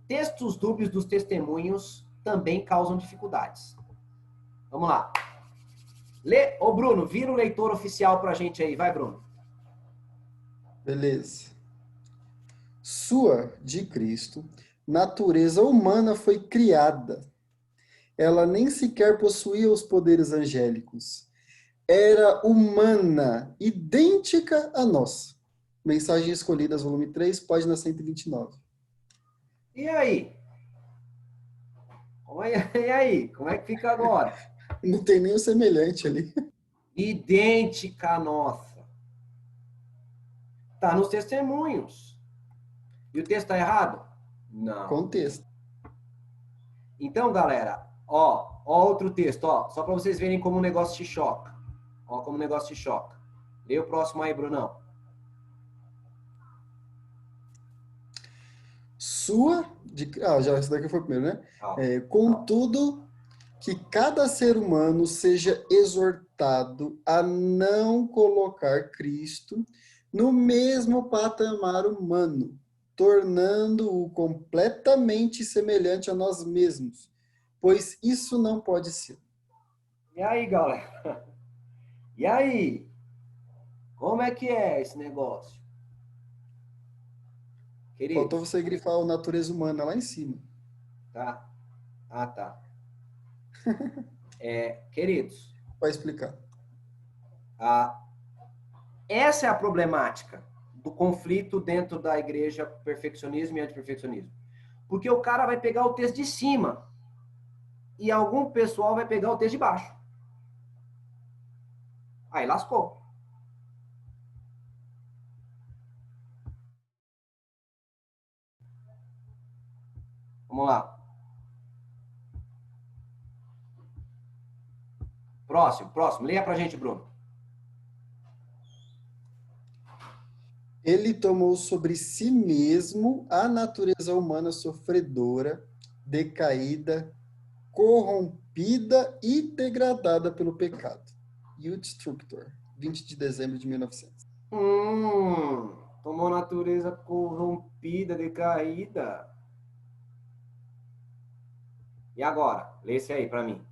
Textos dúbios dos testemunhos também causam dificuldades. Vamos lá. Lê, ô Bruno, vira o leitor oficial para a gente aí. Vai, Bruno. Beleza. Sua, de Cristo, natureza humana foi criada. Ela nem sequer possuía os poderes angélicos. Era humana, idêntica a nós. Mensagem Escolhidas, volume 3, página 129. E aí? E aí? Como é que fica agora? Não tem nem o semelhante ali. Idêntica a nossa. Está nos testemunhos. E o texto está errado? Não. Contexto. Então, galera, ó outro texto, ó, só para vocês verem como o negócio te choca. Ó, como o negócio te choca. Lê o próximo aí, Brunão. Sua, já esse daqui foi o primeiro, né? Ah, Contudo, que cada ser humano seja exortado a não colocar Cristo no mesmo patamar humano, tornando-o completamente semelhante a nós mesmos, pois isso não pode ser. E aí, galera? E aí? Como é que é esse negócio? Querido? Faltou você grifar a natureza humana lá em cima. Tá? Ah, tá. Queridos, Vai explicar. essa é a problemática do conflito dentro da igreja perfeccionismo e antiperfeccionismo. Porque o cara vai pegar o texto de cima e algum pessoal vai pegar o texto de baixo. Aí lascou. Vamos lá. Próximo. Leia pra gente, Bruno. Ele tomou sobre si mesmo a natureza humana sofredora, decaída, corrompida e degradada pelo pecado. Youth Structure, 20 de dezembro de 1900. Tomou natureza corrompida, decaída. E agora? Lê esse aí pra mim.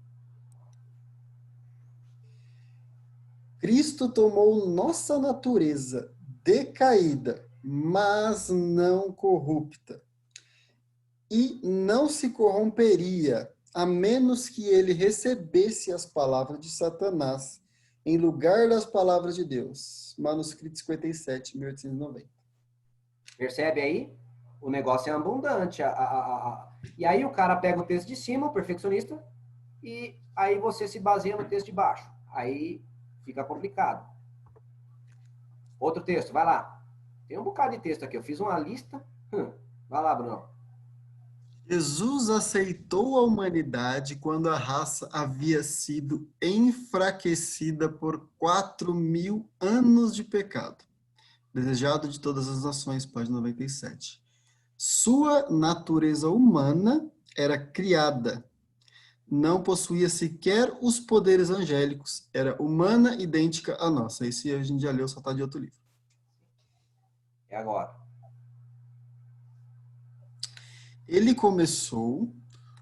Cristo tomou nossa natureza decaída, mas não corrupta, e não se corromperia, a menos que ele recebesse as palavras de Satanás em lugar das palavras de Deus. Manuscrito 57, 1890. Percebe aí? O negócio é abundante. E aí o cara pega o texto de cima, o perfeccionista, e aí você se baseia no texto de baixo. Aí fica complicado. Outro texto, vai lá. Tem um bocado de texto aqui, eu fiz uma lista. Vai lá, Bruno. Jesus aceitou a humanidade quando a raça havia sido enfraquecida por 4.000 anos de pecado. Desejado de todas as nações, página 97. Sua natureza humana era criada. Não possuía sequer os poderes angélicos. Era humana, idêntica à nossa. Esse a gente já leu, só está de outro livro. É agora. Ele começou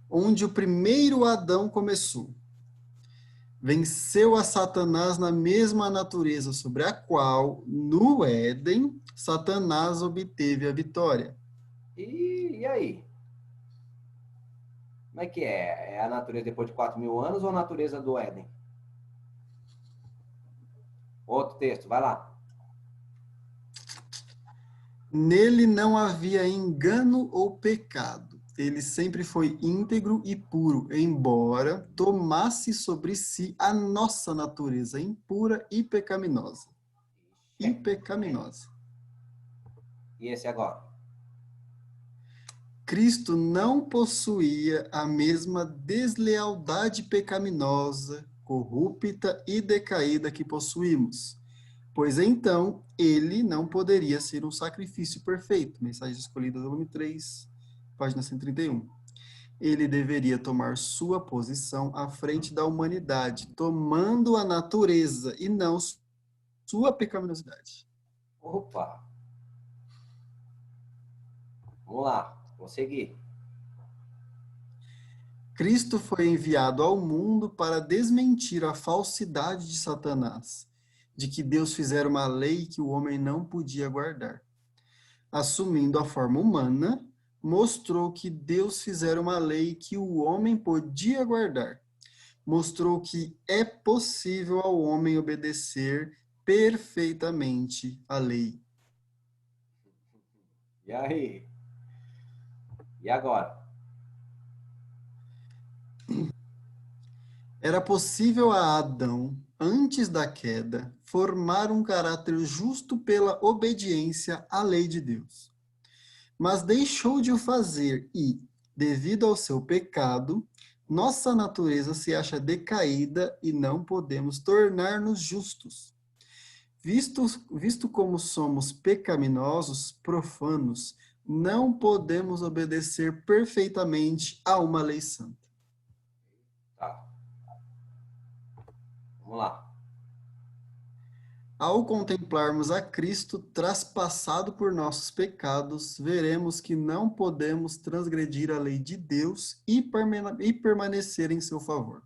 onde o primeiro Adão começou. Venceu a Satanás na mesma natureza sobre a qual, no Éden, Satanás obteve a vitória. E aí? Como é que é? É a natureza depois de 4.000 anos ou a natureza do Éden? Outro texto, vai lá. Nele não havia engano ou pecado. Ele sempre foi íntegro e puro, embora tomasse sobre si a nossa natureza impura e pecaminosa. E pecaminosa. E esse agora? Cristo não possuía a mesma deslealdade pecaminosa, corrupta e decaída que possuímos, pois então ele não poderia ser um sacrifício perfeito. Mensagem escolhida, volume 3, página 131. Ele deveria tomar sua posição à frente da humanidade, tomando a natureza e não sua pecaminosidade. Opa! Vamos lá, vou seguir. Cristo foi enviado ao mundo para desmentir a falsidade de Satanás, de que Deus fizera uma lei que o homem não podia guardar. Assumindo a forma humana, mostrou que Deus fizera uma lei que o homem podia guardar. Mostrou que é possível ao homem obedecer perfeitamente a lei. E aí? E agora? Era possível a Adão, antes da queda, formar um caráter justo pela obediência à lei de Deus. Mas deixou de o fazer e, devido ao seu pecado, nossa natureza se acha decaída e não podemos tornar-nos justos. Visto como somos pecaminosos, profanos, não podemos obedecer perfeitamente a uma lei santa. Tá. Vamos lá. Ao contemplarmos a Cristo traspassado por nossos pecados, veremos que não podemos transgredir a lei de Deus e permanecer em seu favor.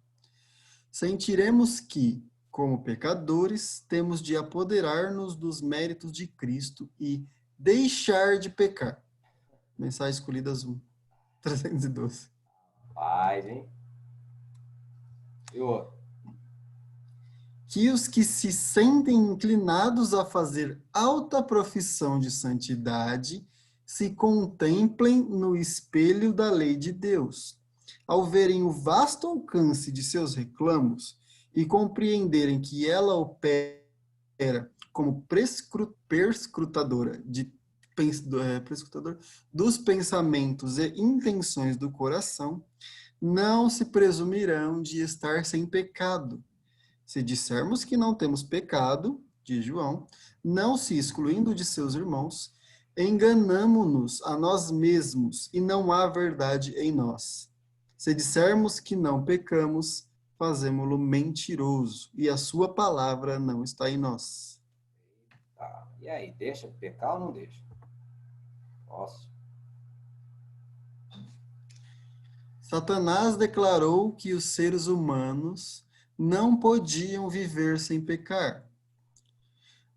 Sentiremos que, como pecadores, temos de apoderar-nos dos méritos de Cristo e deixar de pecar. Mensagem escolhidas 1, 312. Paz, hein? E o outro? Que os que se sentem inclinados a fazer alta profissão de santidade se contemplem no espelho da lei de Deus. Ao verem o vasto alcance de seus reclamos e compreenderem que ela opera como perscrutadora dos pensamentos e intenções do coração, não se presumirão de estar sem pecado. Se dissermos que não temos pecado, diz João, não se excluindo de seus irmãos, enganamo-nos a nós mesmos e não há verdade em nós. Se dissermos que não pecamos, fazemo-lo mentiroso e a sua palavra não está em nós. Tá. E aí, deixa de pecar ou não deixa? Nossa. Satanás declarou que os seres humanos não podiam viver sem pecar.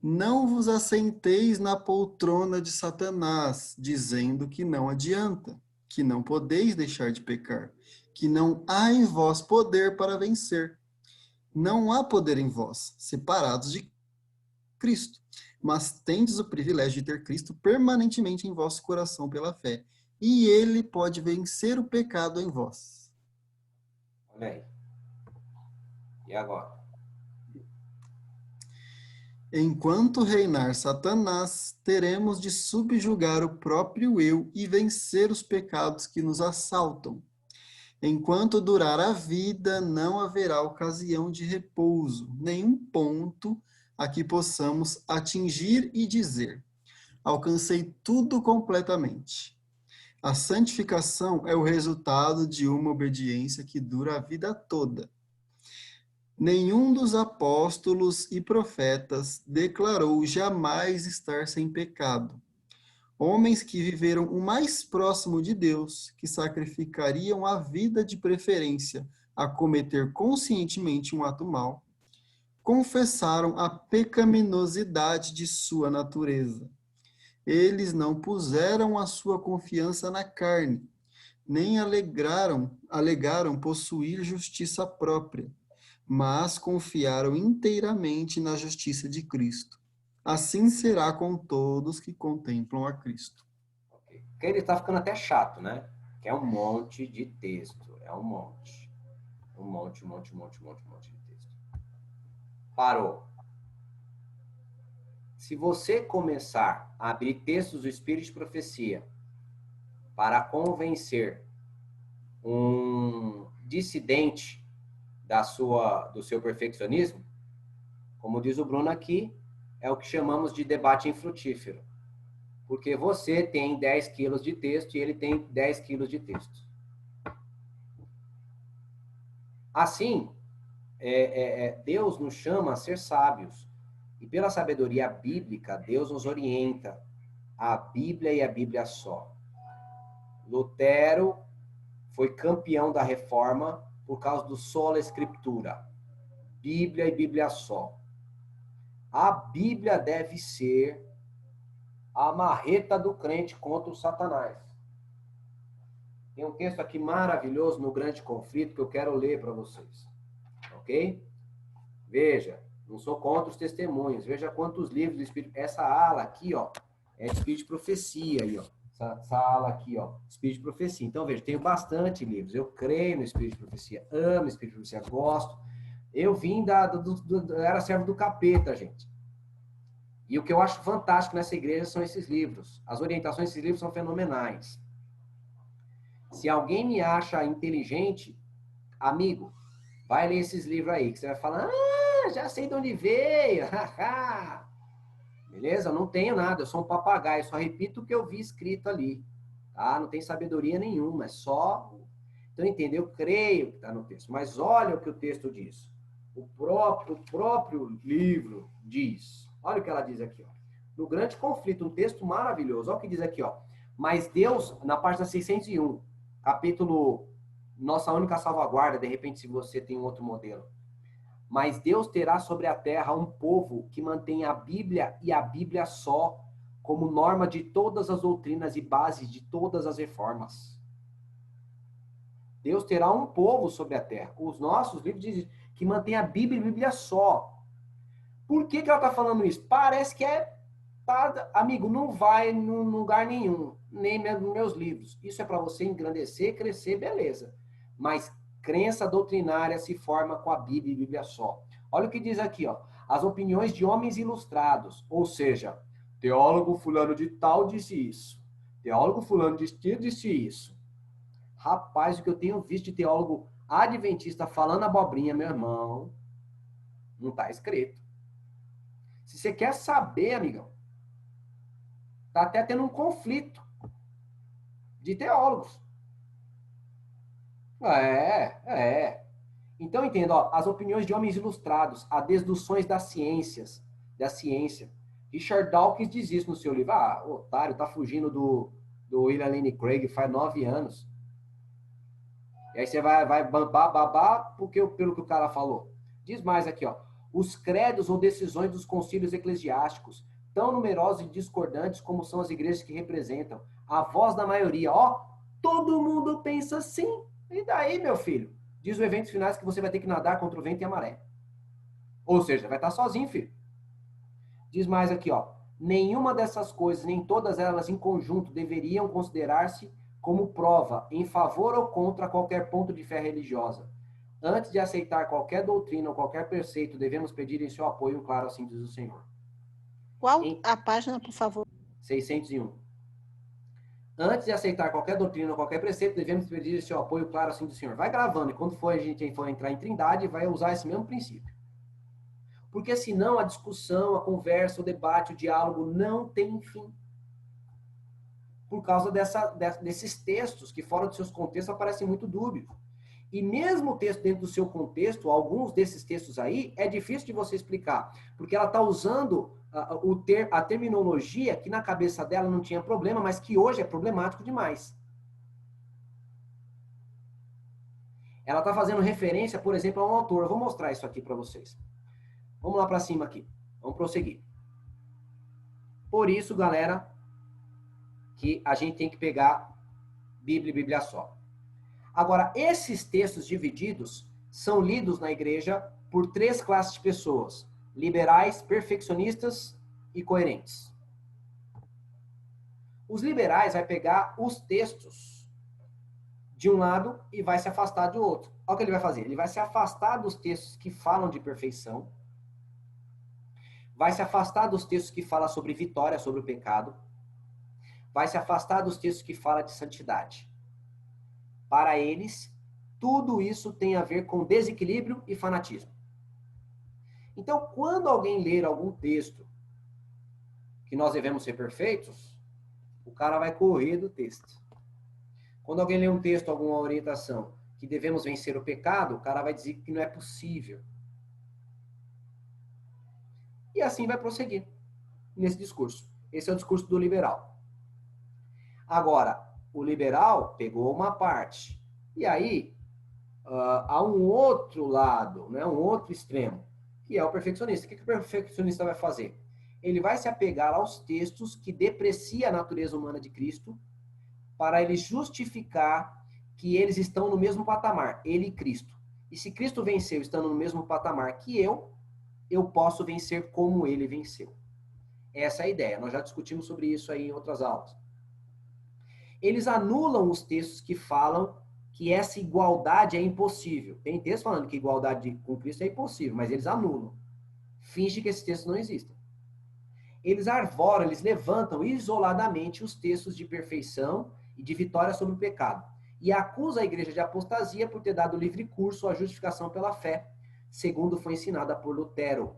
Não vos assenteis na poltrona de Satanás, dizendo que não adianta, que não podeis deixar de pecar, que não há em vós poder para vencer. Não há poder em vós, separados de Cristo, mas tendes o privilégio de ter Cristo permanentemente em vosso coração pela fé, e ele pode vencer o pecado em vós. Olha aí. E agora? Enquanto reinar Satanás, teremos de subjugar o próprio eu e vencer os pecados que nos assaltam. Enquanto durar a vida, não haverá ocasião de repouso, nenhum ponto a que possamos atingir e dizer: alcancei tudo completamente. A santificação é o resultado de uma obediência que dura a vida toda. Nenhum dos apóstolos e profetas declarou jamais estar sem pecado. Homens que viveram o mais próximo de Deus, que sacrificariam a vida de preferência a cometer conscientemente um ato mau, confessaram a pecaminosidade de sua natureza. Eles não puseram a sua confiança na carne, nem alegaram possuir justiça própria, mas confiaram inteiramente na justiça de Cristo. Assim será com todos que contemplam a Cristo. Okay. Porque ele está ficando até chato, né? Que é um monte de texto. É um monte. Um monte de texto. Parou. Se você começar a abrir textos do Espírito de Profecia para convencer um dissidente do seu perfeccionismo, como diz o Bruno aqui, é o que chamamos de debate infrutífero. Porque você tem 10 quilos de texto e ele tem 10 quilos de texto. Assim, Deus nos chama a ser sábios. E pela sabedoria bíblica, Deus nos orienta a Bíblia e a Bíblia só. Lutero foi campeão da reforma por causa do sola escritura. Bíblia e Bíblia só. A Bíblia deve ser a marreta do crente contra o Satanás. Tem um texto aqui maravilhoso no Grande Conflito que eu quero ler para vocês. Ok? Veja, não sou contra os testemunhos. Veja quantos livros do Espírito... Essa ala aqui, ó, é Espírito de Profecia aí, ó. Essa ala aqui, ó, Espírito de Profecia. Então, veja, tenho bastante livros. Eu creio no Espírito de Profecia, amo o Espírito de Profecia, gosto. Eu vim era servo do capeta, gente. E o que eu acho fantástico nessa igreja são esses livros. As orientações desses livros são fenomenais. Se alguém me acha inteligente, amigo, vai ler esses livros aí, que você vai falar, já sei de onde veio. Beleza? Eu não tenho nada, eu sou um papagaio, só repito o que eu vi escrito ali. Tá? Não tem sabedoria nenhuma, é só... Então, entendeu? Eu creio que está no texto. Mas olha o que o texto diz. O próprio livro diz. Olha o que ela diz aqui, ó. No Grande Conflito, um texto maravilhoso. Olha o que diz aqui, ó. Mas Deus, na página 601, capítulo Nossa Única Salvaguarda, de repente, se você tem um outro modelo. Mas Deus terá sobre a terra um povo que mantenha a Bíblia e a Bíblia só como norma de todas as doutrinas e bases de todas as reformas. Deus terá um povo sobre a terra. Os nossos livros dizem que mantém a Bíblia e a Bíblia só. Por que ela está falando isso? Parece que amigo, não vai em lugar nenhum, nem nos meus livros. Isso é para você engrandecer, crescer, beleza. Mas crença doutrinária se forma com a Bíblia e a Bíblia só. Olha o que diz aqui, ó. As opiniões de homens ilustrados, ou seja, teólogo fulano de tal disse isso. Teólogo fulano disse isso. Rapaz, o que eu tenho visto de teólogo adventista falando abobrinha, meu irmão, não está escrito. Se você quer saber, amigão, está até tendo um conflito de teólogos. Então, entenda, ó, as opiniões de homens ilustrados, as desduções da ciência. Richard Dawkins diz isso no seu livro. O otário tá fugindo do William Lane Craig faz 9 anos. E aí você vai babar pelo que o cara falou. Diz mais aqui, ó. Os credos ou decisões dos concílios eclesiásticos, tão numerosos e discordantes como são as igrejas que representam, a voz da maioria, ó, Todo mundo pensa assim. E daí, meu filho? Diz o Eventos Finais que você vai ter que nadar contra o vento e a maré. Ou seja, vai estar sozinho, filho. Diz mais aqui, ó. Nenhuma dessas coisas, nem todas elas em conjunto, deveriam considerar-se como prova em favor ou contra qualquer ponto de fé religiosa. Antes de aceitar qualquer doutrina ou qualquer preceito, devemos pedir em seu apoio, claro, assim diz o Senhor. Qual Em a página, por favor? 601. Antes de aceitar qualquer doutrina ou qualquer preceito, devemos pedir em seu apoio, claro, assim diz o Senhor. Vai gravando, e quando a gente for entrar em Trindade, vai usar esse mesmo princípio. Porque senão a discussão, a conversa, o debate, o diálogo não tem fim. Por causa desses textos que fora dos seus contextos aparecem muito dúbios. E mesmo o texto dentro do seu contexto, alguns desses textos aí, é difícil de você explicar, porque ela está usando a terminologia que na cabeça dela não tinha problema, mas que hoje é problemático demais. Ela está fazendo referência, por exemplo, a um autor. Eu vou mostrar isso aqui para vocês. Vamos lá para cima aqui. Vamos prosseguir. Por isso, galera, que a gente tem que pegar Bíblia e Bíblia só. Agora, esses textos divididos são lidos na igreja por 3 classes de pessoas: liberais, perfeccionistas e coerentes. Os liberais vai pegar os textos de um lado e vai se afastar do outro. Olha o que ele vai fazer. Ele vai se afastar dos textos que falam de perfeição, vai se afastar dos textos que falam sobre vitória, sobre o pecado, vai se afastar dos textos que falam de santidade. Para eles, tudo isso tem a ver com desequilíbrio e fanatismo. Então, quando alguém ler algum texto que nós devemos ser perfeitos, o cara vai correr do texto. Quando alguém lê um texto, alguma orientação, que devemos vencer o pecado, o cara vai dizer que não é possível. E assim vai prosseguir nesse discurso. Esse é o discurso do liberal. Agora, o liberal pegou uma parte. E aí, há um outro lado, né, um outro extremo, que é o perfeccionista. O que o perfeccionista vai fazer? Ele vai se apegar aos textos que depreciam a natureza humana de Cristo para ele justificar que eles estão no mesmo patamar, ele e Cristo. E se Cristo venceu estando no mesmo patamar que eu posso vencer como ele venceu. Essa é a ideia. Nós já discutimos sobre isso aí em outras aulas. Eles anulam os textos que falam que essa igualdade é impossível. Tem textos falando que igualdade com Cristo é impossível, mas eles anulam. Fingem que esses textos não existem. Eles arvoram, eles levantam isoladamente os textos de perfeição e de vitória sobre o pecado. E acusa a igreja de apostasia por ter dado livre curso à justificação pela fé, segundo foi ensinada por Lutero.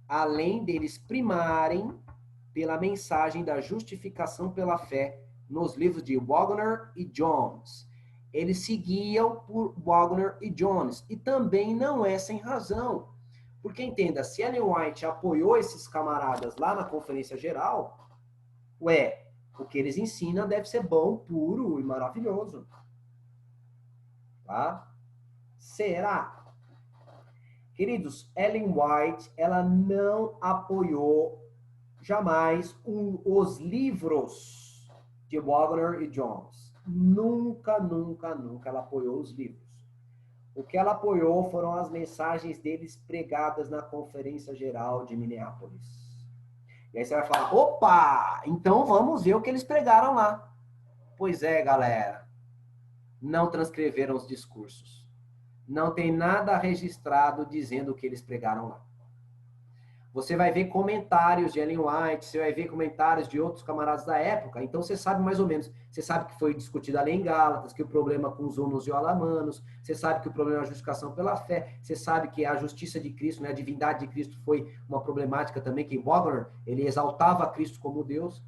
Além deles primarem pela mensagem da justificação pela fé nos livros de Wagner e Jones. Eles seguiam por Wagner e Jones. E também não é sem razão. Porque, entenda, se Ellen White apoiou esses camaradas lá na Conferência Geral, o que eles ensinam deve ser bom, puro e maravilhoso. Tá? Será? Queridos, Ellen White, ela não apoiou jamais os livros de Wagner e Jones. Nunca, nunca, nunca ela apoiou os livros. O que ela apoiou foram as mensagens deles pregadas na Conferência Geral de Minneapolis. E aí você vai falar, opa, então vamos ver o que eles pregaram lá. Pois é, galera, não transcreveram os discursos. Não tem nada registrado dizendo o que eles pregaram lá. Você vai ver comentários de Ellen White, você vai ver comentários de outros camaradas da época, então você sabe mais ou menos. Você sabe que foi discutida a lei em Gálatas, que o problema com os hunos e alamanos, você sabe que o problema é a justificação pela fé, você sabe que a justiça de Cristo, né, a divindade de Cristo foi uma problemática também, que Wagner, ele exaltava Cristo como Deus.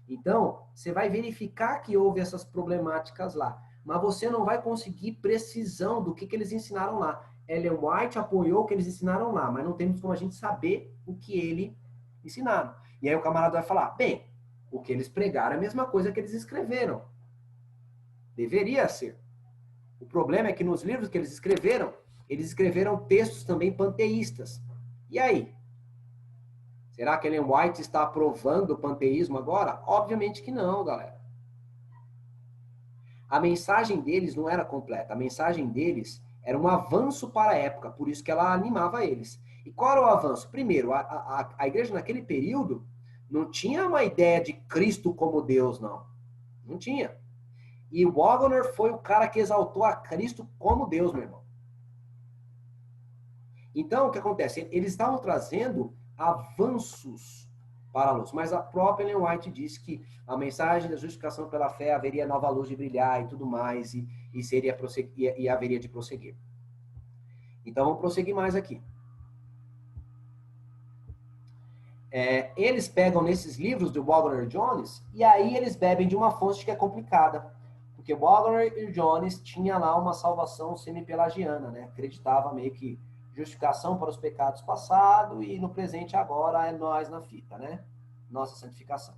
Então, você vai verificar que houve essas problemáticas lá, mas você não vai conseguir precisão do que eles ensinaram lá. Ellen White apoiou o que eles ensinaram lá, mas não temos como a gente saber o que ele ensinaram. E aí o camarada vai falar, bem, o que eles pregaram é a mesma coisa que eles escreveram. Deveria ser. O problema é que nos livros que eles escreveram textos também panteístas. E aí? Será que Ellen White está aprovando o panteísmo agora? Obviamente que não, galera. a mensagem deles não era completa. A mensagem deles era um avanço para a época, por isso que ela animava eles. E qual era o avanço? Primeiro, a igreja naquele período não tinha uma ideia de Cristo como Deus, não. Não tinha. E o Wagner foi o cara que exaltou a Cristo como Deus, meu irmão. Então, o que acontece? Eles estavam trazendo avanços para a luz. Mas a própria Ellen White disse que a mensagem da justificação pela fé haveria nova luz de brilhar e tudo mais, e haveria de prosseguir. Então, vamos prosseguir mais aqui. Eles pegam nesses livros do Wagner e Jones, e aí eles bebem de uma fonte que é complicada. Porque Wagner e Jones tinha lá uma salvação semi-pelagiana, né? Acreditava meio que justificação para os pecados passados e no presente agora é nós na fita, né? Nossa santificação.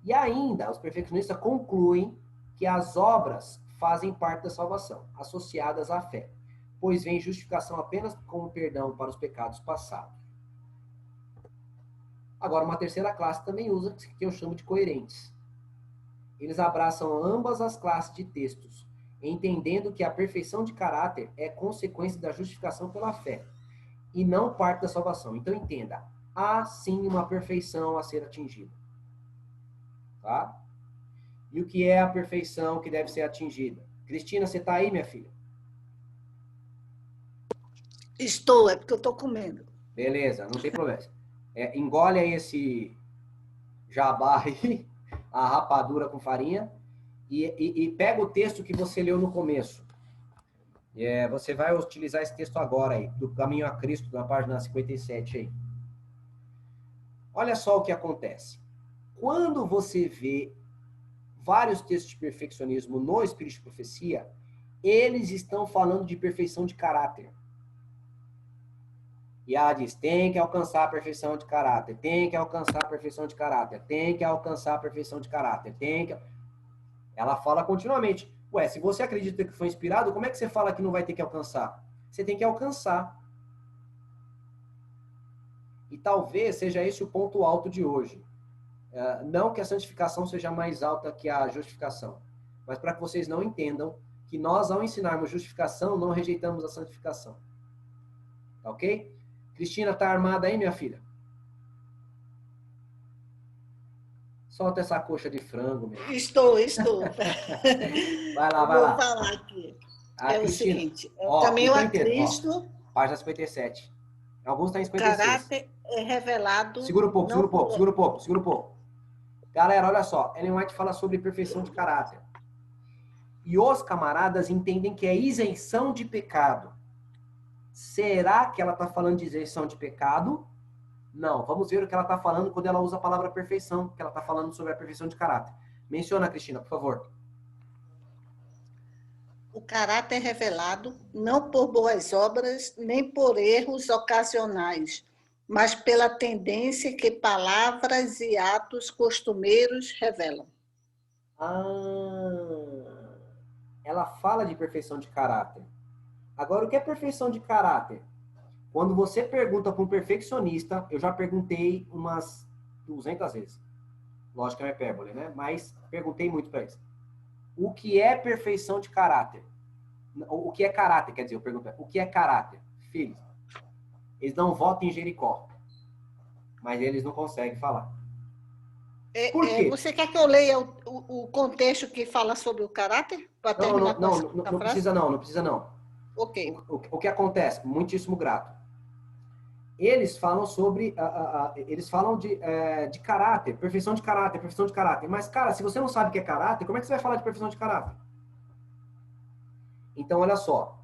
E ainda, os perfeccionistas concluem que as obras fazem parte da salvação, associadas à fé, pois vem justificação apenas como perdão para os pecados passados. Agora, uma terceira classe também usa, que eu chamo de coerentes. Eles abraçam ambas as classes de textos, entendendo que a perfeição de caráter é consequência da justificação pela fé, e não parte da salvação. Então, entenda, há sim uma perfeição a ser atingida. Tá? E o que é a perfeição que deve ser atingida? Cristina, você está aí, minha filha? Estou, é porque eu estou comendo. Beleza, não tem problema. Engole aí esse jabá aí, a rapadura com farinha, e pega o texto que você leu no começo. Você vai utilizar esse texto agora aí, do Caminho a Cristo, na página 57 aí. Olha só o que acontece. Quando você vê vários textos de perfeccionismo no Espírito de Profecia, eles estão falando de perfeição de caráter. E ela diz, tem que alcançar a perfeição de caráter, tem que alcançar a perfeição de caráter, tem que alcançar a perfeição de caráter, tem que... Ela fala continuamente. Ué, se você acredita que foi inspirado, como é que você fala que não vai ter que alcançar? Você tem que alcançar. E talvez seja esse o ponto alto de hoje. Não que a santificação seja mais alta que a justificação, mas para que vocês não entendam que nós, ao ensinarmos justificação, não rejeitamos a santificação. Tá ok? Cristina, tá armada aí, minha filha? Solta essa coxa de frango, meu. Estou. Vai lá. Vou falar aqui. Ah, É Cristina, o seguinte, o caminho a Cristo, página 57. Alguns estão em 56. caráter é revelado... Segura um pouco. Galera, olha só. Ellen White fala sobre perfeição de caráter. E os camaradas entendem que é isenção de pecado. Será que ela está falando de isenção de pecado? Não. Vamos ver o que ela está falando quando ela usa a palavra perfeição, que ela está falando sobre a perfeição de caráter. Menciona, Cristina, por favor. O caráter é revelado não por boas obras, nem por erros ocasionais, mas pela tendência que palavras e atos costumeiros revelam. Ela fala de perfeição de caráter. Agora, o que é perfeição de caráter? Quando você pergunta para um perfeccionista, eu já perguntei umas 200 vezes. Lógico que é uma hipérbole, né? Mas perguntei muito para eles. O que é perfeição de caráter? O que é caráter? Quer dizer, eu pergunto, o que é caráter? Filhos, eles não votam em Jericó, mas eles não conseguem falar. Por quê? Você quer que eu leia o contexto que fala sobre o caráter? Não precisa não. Ok. O que acontece? Muitíssimo grato. Eles falam sobre, eles falam de caráter, perfeição de caráter. Mas, cara, se você não sabe o que é caráter, como é que você vai falar de perfeição de caráter? Então, olha só.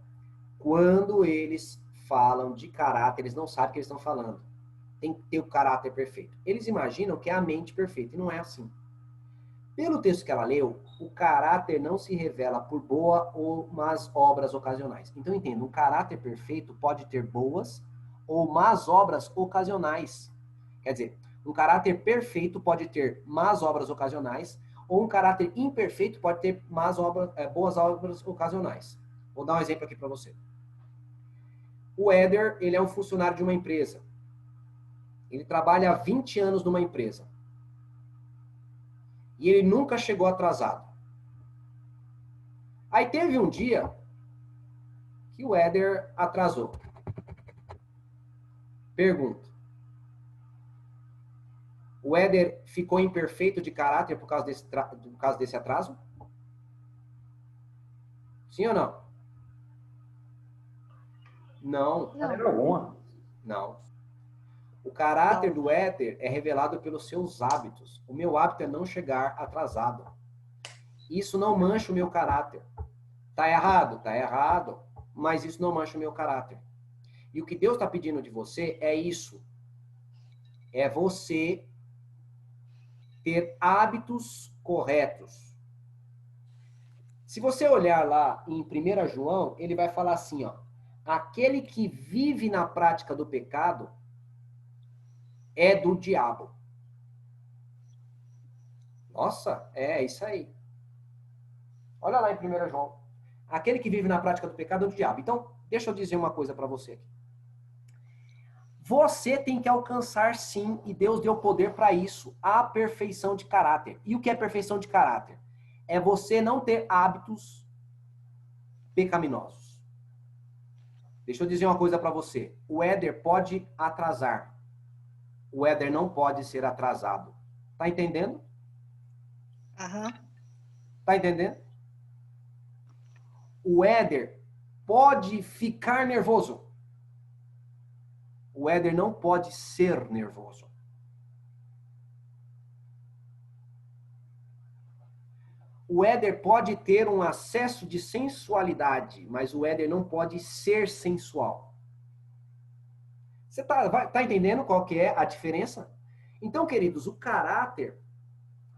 Quando eles falam de caráter, eles não sabem o que eles estão falando. Tem que ter o caráter perfeito. Eles imaginam que é a mente perfeita, e não é assim. Pelo texto que ela leu, o caráter não se revela por boa ou más obras ocasionais. Então, entenda, um caráter perfeito pode ter boas ou más obras ocasionais. Quer dizer, um caráter perfeito pode ter más obras ocasionais, ou um caráter imperfeito pode ter boas obras ocasionais. Vou dar um exemplo aqui para você. O Éder, ele é um funcionário de uma empresa. Ele trabalha há 20 anos numa empresa. E ele nunca chegou atrasado. Aí teve um dia que o Éder atrasou. Pergunta. O Éder ficou imperfeito de caráter por causa desse atraso? Sim ou não? Não. De maneira alguma. Não. O caráter do Éder é revelado pelos seus hábitos. O meu hábito é não chegar atrasado. Isso não mancha o meu caráter. Tá errado? Tá errado. Mas isso não mancha o meu caráter. E o que Deus está pedindo de você é isso. É você ter hábitos corretos. Se você olhar lá em 1 João, ele vai falar assim, ó. Aquele que vive na prática do pecado é do diabo. Nossa, é isso aí. Olha lá em 1 João. Aquele que vive na prática do pecado é do diabo. Então, deixa eu dizer uma coisa para você aqui. Você tem que alcançar, sim, e Deus deu poder para isso, a perfeição de caráter. E o que é perfeição de caráter? É você não ter hábitos pecaminosos. Deixa eu dizer uma coisa para você. O Éder pode atrasar. O Éder não pode ser atrasado. Tá entendendo? Aham. Tá entendendo? O Éder pode ficar nervoso. O Éder não pode ser nervoso. O Éder pode ter um acesso de sensualidade, mas o Éder não pode ser sensual. Você tá entendendo qual que é a diferença? Então, queridos, o caráter,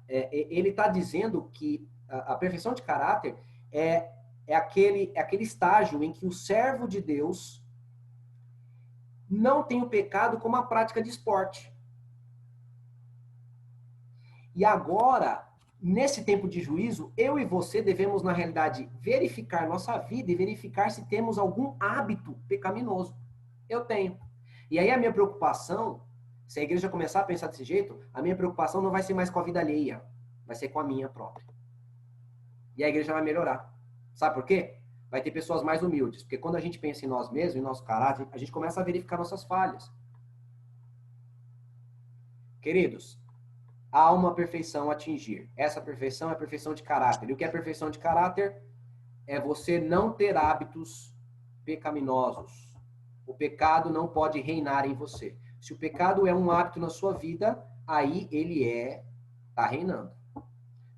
ele está dizendo que a perfeição de caráter é aquele estágio em que o servo de Deus não tem o pecado como a prática de esporte. E agora, nesse tempo de juízo, eu e você devemos, na realidade, verificar nossa vida e verificar se temos algum hábito pecaminoso. Eu tenho. E aí a minha preocupação, se a igreja começar a pensar desse jeito, a minha preocupação não vai ser mais com a vida alheia, vai ser com a minha própria. E a igreja vai melhorar. Sabe por quê? Vai ter pessoas mais humildes. Porque quando a gente pensa em nós mesmos, em nosso caráter, a gente começa a verificar nossas falhas. Queridos, há uma perfeição a atingir. Essa perfeição é a perfeição de caráter. E o que é perfeição de caráter? É você não ter hábitos pecaminosos. O pecado não pode reinar em você. Se o pecado é um hábito na sua vida, aí ele está reinando.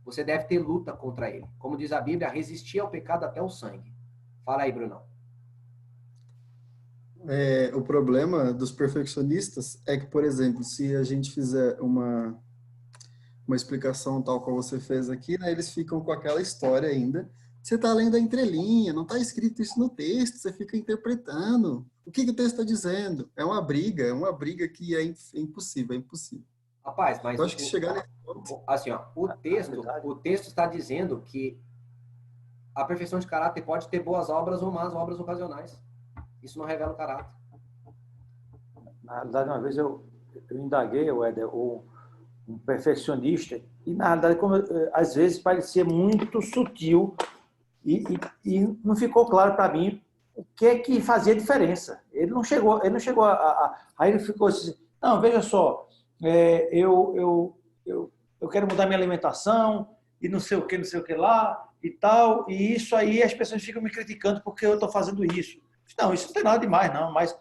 Você deve ter luta contra ele. Como diz a Bíblia, resistir ao pecado até o sangue. Fala aí, Brunão. O problema dos perfeccionistas é que, por exemplo, se a gente fizer uma explicação tal como você fez aqui, né, eles ficam com aquela história ainda. Você está lendo a entrelinha, não está escrito isso no texto, você fica interpretando. O que o texto está dizendo? É uma briga que é impossível, é impossível. Rapaz, mas eu acho que chegar nesse ponto... assim, ó, o texto está dizendo que a perfeição de caráter pode ter boas obras ou más obras ocasionais. Isso não revela o caráter. Na realidade, uma vez eu indaguei, Éder, um perfeccionista, e na realidade, às vezes, parecia muito sutil e não ficou claro para mim o que é que fazia diferença. Ele não chegou aí ele ficou assim, não, veja só, eu quero mudar minha alimentação e não sei o que lá e tal, e isso aí as pessoas ficam me criticando porque eu estou fazendo isso. Não, isso não tem nada demais, não, mas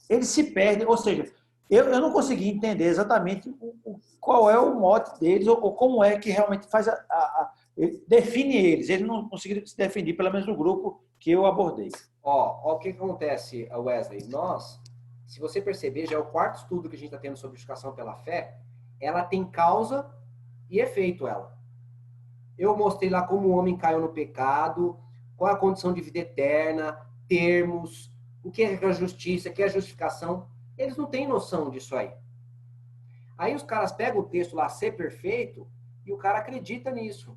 ele se perde, ou seja, eu não consegui entender exatamente qual é o mote deles ou como é que realmente faz define eles. Eles não conseguiram se definir, pelo menos no grupo que eu abordei. Ó, o que acontece, Wesley? Nós, se você perceber, já é o quarto estudo que a gente está tendo sobre justificação pela fé, ela tem causa e efeito, ela. Eu mostrei lá como o homem caiu no pecado, qual a condição de vida eterna, termos, o que é a justiça, o que é a justificação. Eles não têm noção disso aí. Aí os caras pegam o texto lá, ser perfeito, e o cara acredita nisso.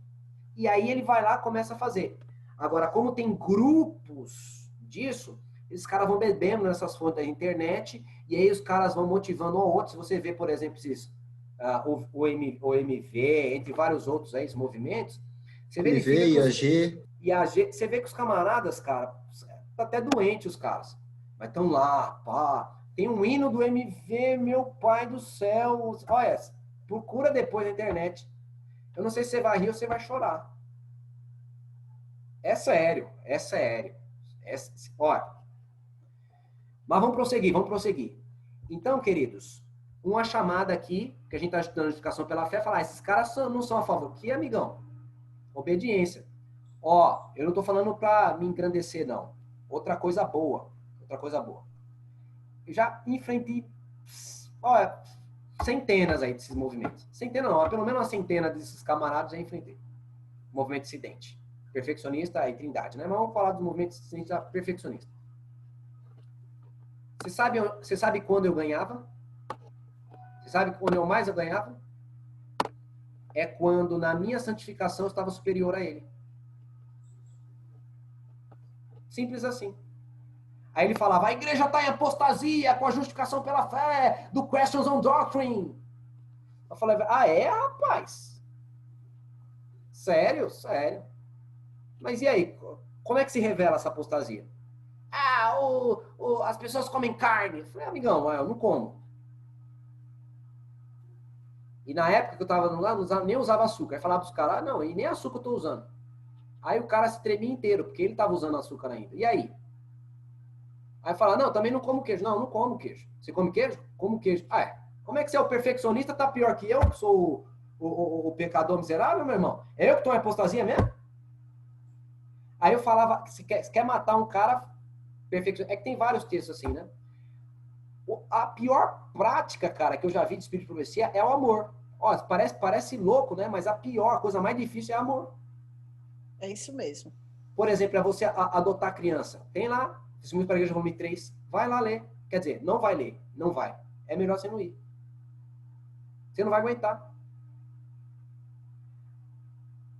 E aí ele vai lá e começa a fazer. Agora, como tem grupos disso, esses caras vão bebendo nessas fontes da internet, e aí os caras vão motivando um ao outro. Se você vê, por exemplo, esses, o MV, entre vários outros aí, esses movimentos, você verifica MV, IAG. E você vê que os camaradas, cara, tá até doente os caras. Mas estão lá, pá. Tem um hino do MV, meu pai do céu. Olha, procura depois na internet. Eu não sei se você vai rir ou você vai chorar. É sério, é sério. Olha. Mas vamos prosseguir. Então, queridos, uma chamada aqui, que a gente está estudando justificação pela fé, falar, esses caras não são a favor. Que, amigão? Obediência. Ó, eu não estou falando para me engrandecer, não. Outra coisa boa. Eu já enfrentei, olha, centenas aí desses movimentos. Centenas não, pelo menos uma centena desses camaradas já enfrentei. Movimento dissidente. Perfeccionista e trindade, né? Mas vamos falar dos movimentos dissidentes perfeccionista. Você sabe quando eu ganhava? Você sabe quando eu mais ganhava? É quando na minha santificação eu estava superior a ele. Simples assim. Aí ele falava, a igreja está em apostasia com a justificação pela fé, do Questions on Doctrine. Eu falei, rapaz? Sério? Sério. Mas e aí? Como é que se revela essa apostasia? As pessoas comem carne. Eu falei, amigão, eu não como. E na época que eu estava lá, nem usava açúcar. Aí falava para os caras, não, e nem açúcar eu estou usando. Aí o cara se tremia inteiro, porque ele estava usando açúcar ainda. E aí? Aí fala, não, também não como queijo. Não, não como queijo. Você come queijo? Como queijo. Como é que você é o perfeccionista, tá pior que eu, que sou o pecador miserável, meu irmão? É eu que estou em apostasia mesmo? Aí eu falava, se quer matar um cara perfeccionista, é que tem vários textos assim, né? A pior prática, cara, que eu já vi de espírito de profecia é o amor. Ó, parece louco, né? Mas a pior, a coisa mais difícil é amor. É isso mesmo. Por exemplo, é você adotar criança. Tem lá, Testemunhos para a Igreja, volume 3. Vai lá ler. Quer dizer, não vai ler. Não vai. É melhor você não ir. Você não vai aguentar.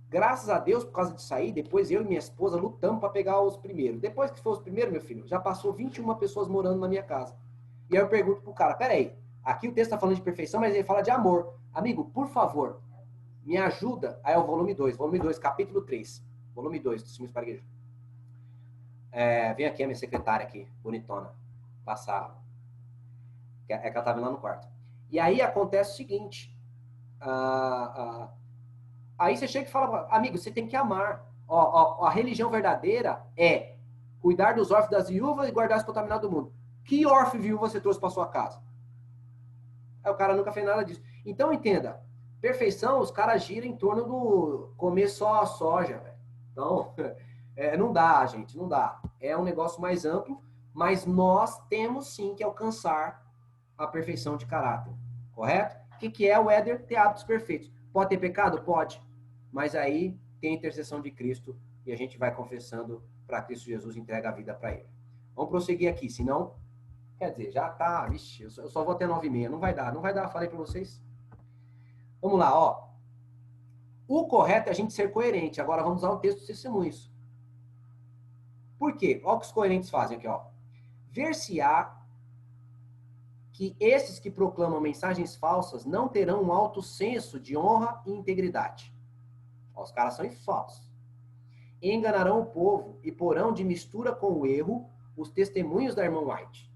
Graças a Deus, por causa disso aí, depois eu e minha esposa lutamos para pegar os primeiros. Depois que foi os primeiros, meu filho, já passou 21 pessoas morando na minha casa. E aí eu pergunto pro cara, peraí, aqui o texto está falando de perfeição, mas ele fala de amor. Amigo, por favor, me ajuda. Aí é o volume 2, capítulo 3. Volume 2, Testemunhos para a Igreja. Vem aqui a minha secretária aqui, bonitona, passar. É que ela estava lá no quarto. E aí acontece o seguinte, aí você chega e fala, amigo, você tem que amar. A religião verdadeira é cuidar dos órfãos, das viúvas e guardar os contaminados do mundo. Que órfão e viúva você trouxe para sua casa? Aí o cara nunca fez nada disso. Então, entenda, perfeição, os caras giram em torno do comer só a soja, velho. Então, não dá, gente, não dá. É um negócio mais amplo, mas nós temos sim que alcançar a perfeição de caráter, correto? O que é o Éder? Ter hábitos perfeitos. Pode ter pecado? Pode. Mas aí tem a intercessão de Cristo e a gente vai confessando para Cristo Jesus, entrega a vida para ele. Vamos prosseguir aqui, senão, quer dizer, já tá, vixe, eu só vou até 9h30, não vai dar, falei para vocês. Vamos lá, ó. O correto é a gente ser coerente. Agora vamos usar o texto dos testemunhos. Por quê? Olha o que os coerentes fazem aqui, ó. Ver-se-á que esses que proclamam mensagens falsas não terão um alto senso de honra e integridade. Ó, os caras são falsos. Enganarão o povo e porão de mistura com o erro os testemunhos da irmã White,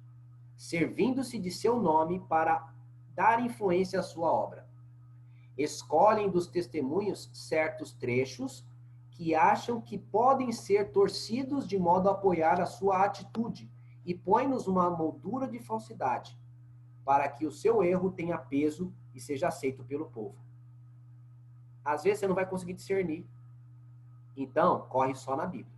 servindo-se de seu nome para dar influência à sua obra. Escolhem dos testemunhos certos trechos que acham que podem ser torcidos de modo a apoiar a sua atitude e põem-nos uma moldura de falsidade, para que o seu erro tenha peso e seja aceito pelo povo. Às vezes você não vai conseguir discernir. Então, corre só na Bíblia.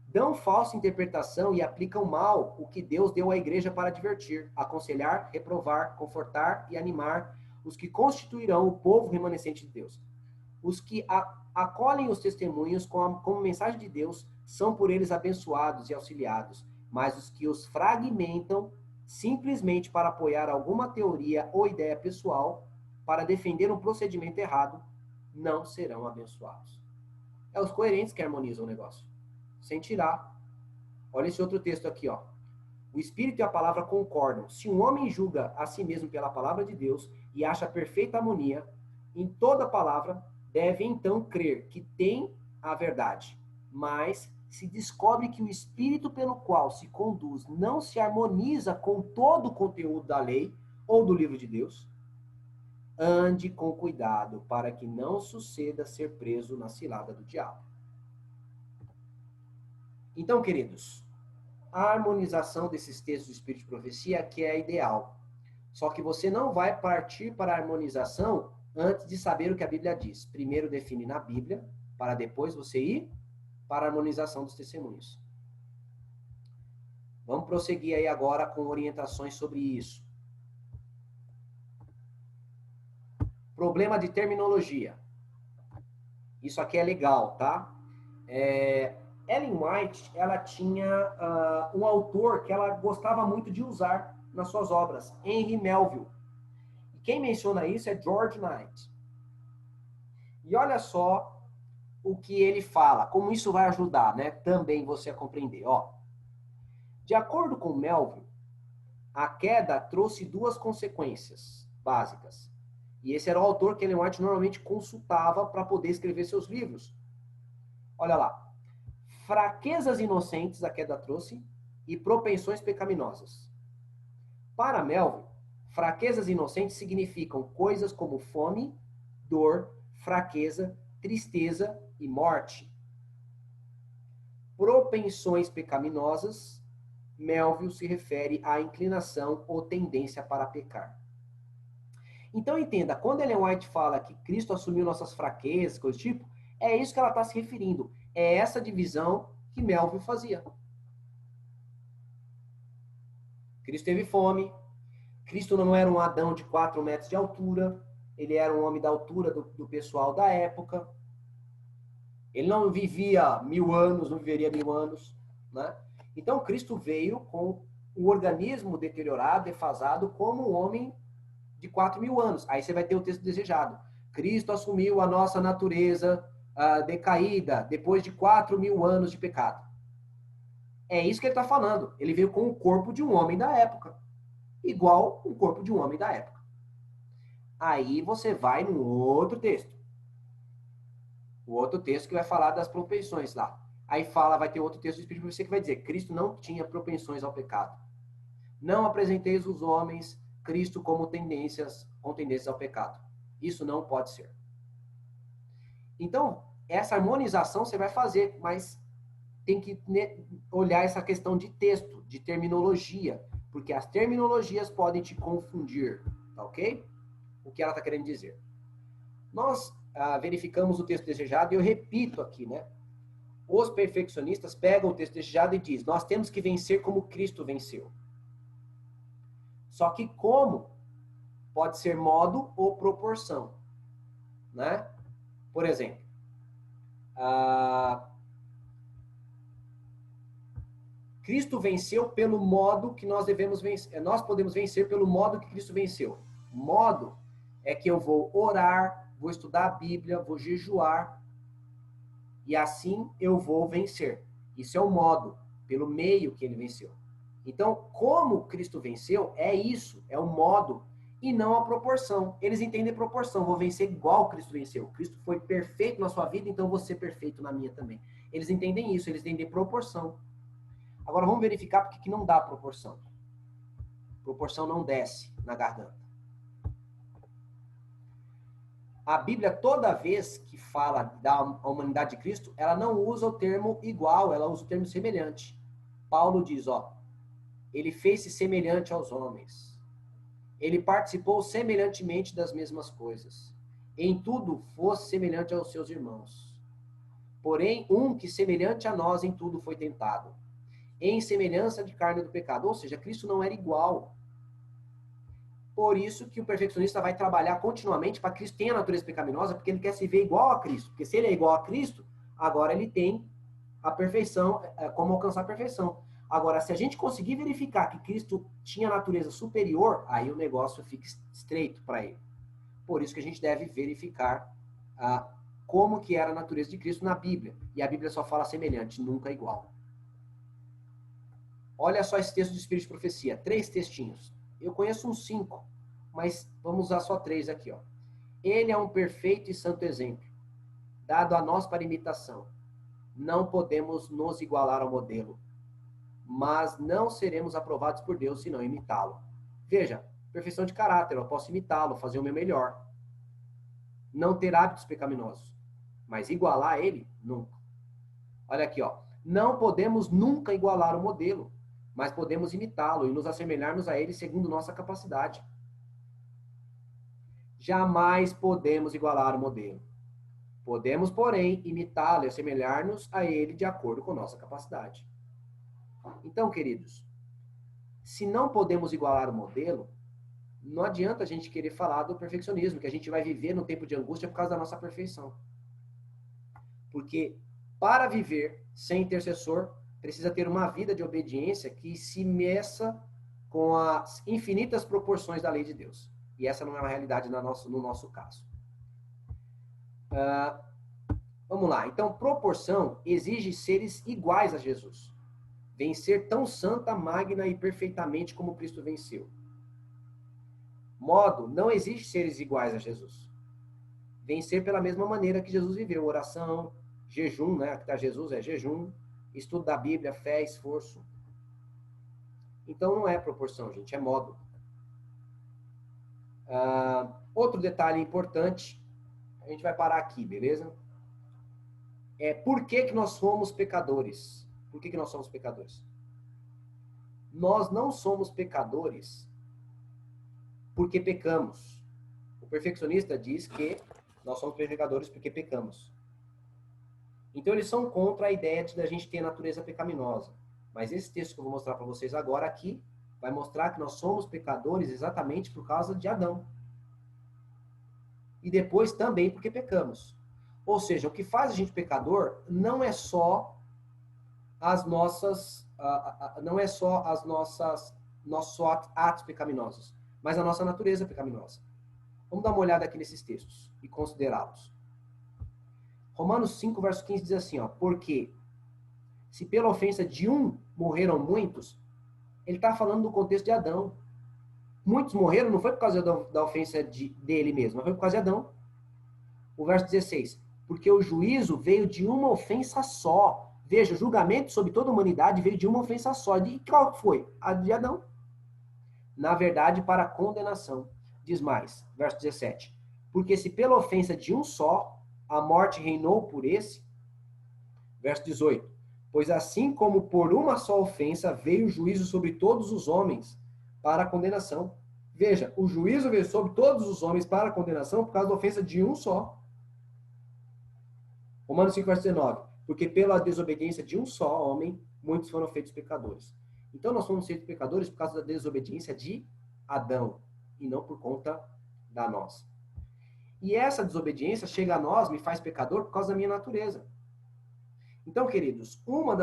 Dão falsa interpretação e aplicam mal o que Deus deu à igreja para divertir, aconselhar, reprovar, confortar e animar os que constituirão o povo remanescente de Deus. Os que acolhem os testemunhos como mensagem de Deus são por eles abençoados e auxiliados, mas os que os fragmentam simplesmente para apoiar alguma teoria ou ideia pessoal, para defender um procedimento errado, não serão abençoados. É os coerentes que harmonizam o negócio. Sem tirar. Olha esse outro texto aqui, ó. O Espírito e a palavra concordam. Se um homem julga a si mesmo pela palavra de Deus e acha perfeita harmonia em toda a palavra, deve então crer que tem a verdade, mas se descobre que o espírito pelo qual se conduz não se harmoniza com todo o conteúdo da lei ou do livro de Deus, ande com cuidado para que não suceda ser preso na cilada do diabo. Então, queridos, a harmonização desses textos do Espírito de Profecia que é ideal. Só que você não vai partir para a harmonização antes de saber o que a Bíblia diz. Primeiro define na Bíblia, para depois você ir para a harmonização dos testemunhos. Vamos prosseguir aí agora com orientações sobre isso. Problema de terminologia. Isso aqui é legal, tá? Ellen White, ela tinha um autor que ela gostava muito de usar nas suas obras, Henry Melville. E quem menciona isso é George Knight. E olha só o que ele fala, como isso vai ajudar, né, também você a compreender. Ó, de acordo com Melville, a queda trouxe duas consequências básicas. E esse era o autor que Ellen White normalmente consultava para poder escrever seus livros. Olha lá. Fraquezas inocentes a queda trouxe e propensões pecaminosas. Para Melville, fraquezas inocentes significam coisas como fome, dor, fraqueza, tristeza e morte. Propensões pecaminosas, Melville se refere à inclinação ou tendência para pecar. Então entenda, quando Ellen White fala que Cristo assumiu nossas fraquezas, coisa do tipo, é isso que ela está se referindo. É essa divisão que Melville fazia. Cristo teve fome. Cristo não era um Adão de 4 metros de altura. Ele era um homem da altura do pessoal da época. Ele não vivia 1000 anos, não viveria 1000 anos. Né? Então, Cristo veio com o organismo deteriorado, defasado, como um homem de 4.000 anos. Aí você vai ter o texto desejado. Cristo assumiu a nossa natureza decaída depois de 4.000 anos de pecado. É isso que ele está falando. Ele veio com o corpo de um homem da época. Igual o corpo de um homem da época. Aí você vai no outro texto. O outro texto que vai falar das propensões lá. Aí vai ter outro texto do Espírito de Profecia que vai dizer: Cristo não tinha propensões ao pecado. Não apresenteis os homens Cristo com tendências ao pecado. Isso não pode ser. Então, essa harmonização você vai fazer, mas tem que olhar essa questão de texto, de terminologia, porque as terminologias podem te confundir, tá ok? O que ela está querendo dizer. Nós verificamos o texto desejado e eu repito aqui, né? Os perfeccionistas pegam o texto desejado e dizem: nós temos que vencer como Cristo venceu. Só que como pode ser modo ou proporção, né? Por exemplo, Cristo venceu pelo modo que nós devemos vencer. Nós podemos vencer pelo modo que Cristo venceu. Modo é que eu vou orar, vou estudar a Bíblia, vou jejuar e assim eu vou vencer. Isso é o modo, pelo meio que ele venceu. Então, como Cristo venceu, é isso, é o modo e não a proporção. Eles entendem proporção, vou vencer igual Cristo venceu. Cristo foi perfeito na sua vida, então vou ser perfeito na minha também. Eles entendem isso, eles entendem proporção. Agora vamos verificar porque que não dá proporção. Proporção não desce na garganta. A Bíblia, toda vez que fala da humanidade de Cristo, ela não usa o termo igual, ela usa o termo semelhante. Paulo diz, ele fez-se semelhante aos homens. Ele participou semelhantemente das mesmas coisas. Em tudo fosse semelhante aos seus irmãos. Porém, que semelhante a nós em tudo foi tentado, em semelhança de carne do pecado. Ou seja, Cristo não era igual. Por isso que o perfeccionista vai trabalhar continuamente para que Cristo tenha a natureza pecaminosa, porque ele quer se ver igual a Cristo. Porque se ele é igual a Cristo, agora ele tem a perfeição, como alcançar a perfeição. Agora, se a gente conseguir verificar que Cristo tinha natureza superior, aí o negócio fica estreito para ele. Por isso que a gente deve verificar como que era a natureza de Cristo na Bíblia. E a Bíblia só fala semelhante, nunca igual. Olha só esse texto do Espírito de Profecia. 3 textinhos. Eu conheço uns 5, mas vamos usar só 3 aqui. Ele é um perfeito e santo exemplo. dado a nós para imitação. Não podemos nos igualar ao modelo, mas não seremos aprovados por Deus se não imitá-lo. Veja, perfeição de caráter, eu posso imitá-lo, fazer o meu melhor. Não ter hábitos pecaminosos, mas igualar ele, nunca. Olha aqui, ó. Não podemos nunca igualar o modelo, mas podemos imitá-lo e nos assemelharmos a ele segundo nossa capacidade. Jamais podemos igualar o modelo. Podemos, porém, imitá-lo e assemelhar-nos a ele de acordo com nossa capacidade. Então, queridos, se não podemos igualar o modelo, não adianta a gente querer falar do perfeccionismo, que a gente vai viver no tempo de angústia por causa da nossa perfeição. Porque para viver sem intercessor, precisa ter uma vida de obediência que se meça com as infinitas proporções da lei de Deus. E essa não é uma realidade no nosso caso. Vamos lá. Então, proporção exige seres iguais a Jesus. Vencer tão santa, magna e perfeitamente como Cristo venceu. Modo não exige seres iguais a Jesus. Vencer pela mesma maneira que Jesus viveu. Oração, jejum, né? Aqui está Jesus, é jejum, estudo da Bíblia, fé, esforço. Então não é proporção, gente, é modo. Outro detalhe importante, a gente vai parar aqui, beleza? Por que nós somos pecadores? Por que nós somos pecadores? Nós não somos pecadores porque pecamos. O perfeccionista diz que nós somos pecadores porque pecamos. Então eles são contra a ideia de a gente ter natureza pecaminosa. Mas esse texto que eu vou mostrar para vocês agora aqui vai mostrar que nós somos pecadores exatamente por causa de Adão. E depois também porque pecamos. Ou seja, o que faz a gente pecador não é só nossos atos pecaminosos, mas a nossa natureza pecaminosa. Vamos dar uma olhada aqui nesses textos e considerá-los. Romanos 5, verso 15 diz assim, ó, porque se pela ofensa de um morreram muitos, ele está falando do contexto de Adão. Muitos morreram não foi por causa da ofensa dele mesmo, mas foi por causa de Adão. O verso 16, porque o juízo veio de uma ofensa só. Veja, o julgamento sobre toda a humanidade veio de uma ofensa só. E qual foi? A de Adão. Na verdade, para a condenação. Diz mais, verso 17, porque se pela ofensa de um só, a morte reinou por esse. Verso 18, pois assim como por uma só ofensa veio o juízo sobre todos os homens para a condenação. Veja, o juízo veio sobre todos os homens para a condenação por causa da ofensa de um só. Romanos 5, verso 19, porque pela desobediência de um só homem, muitos foram feitos pecadores. Então nós fomos feitos pecadores por causa da desobediência de Adão, e não por conta da nossa. E essa desobediência chega a nós, me faz pecador por causa da minha natureza. Então, queridos, uma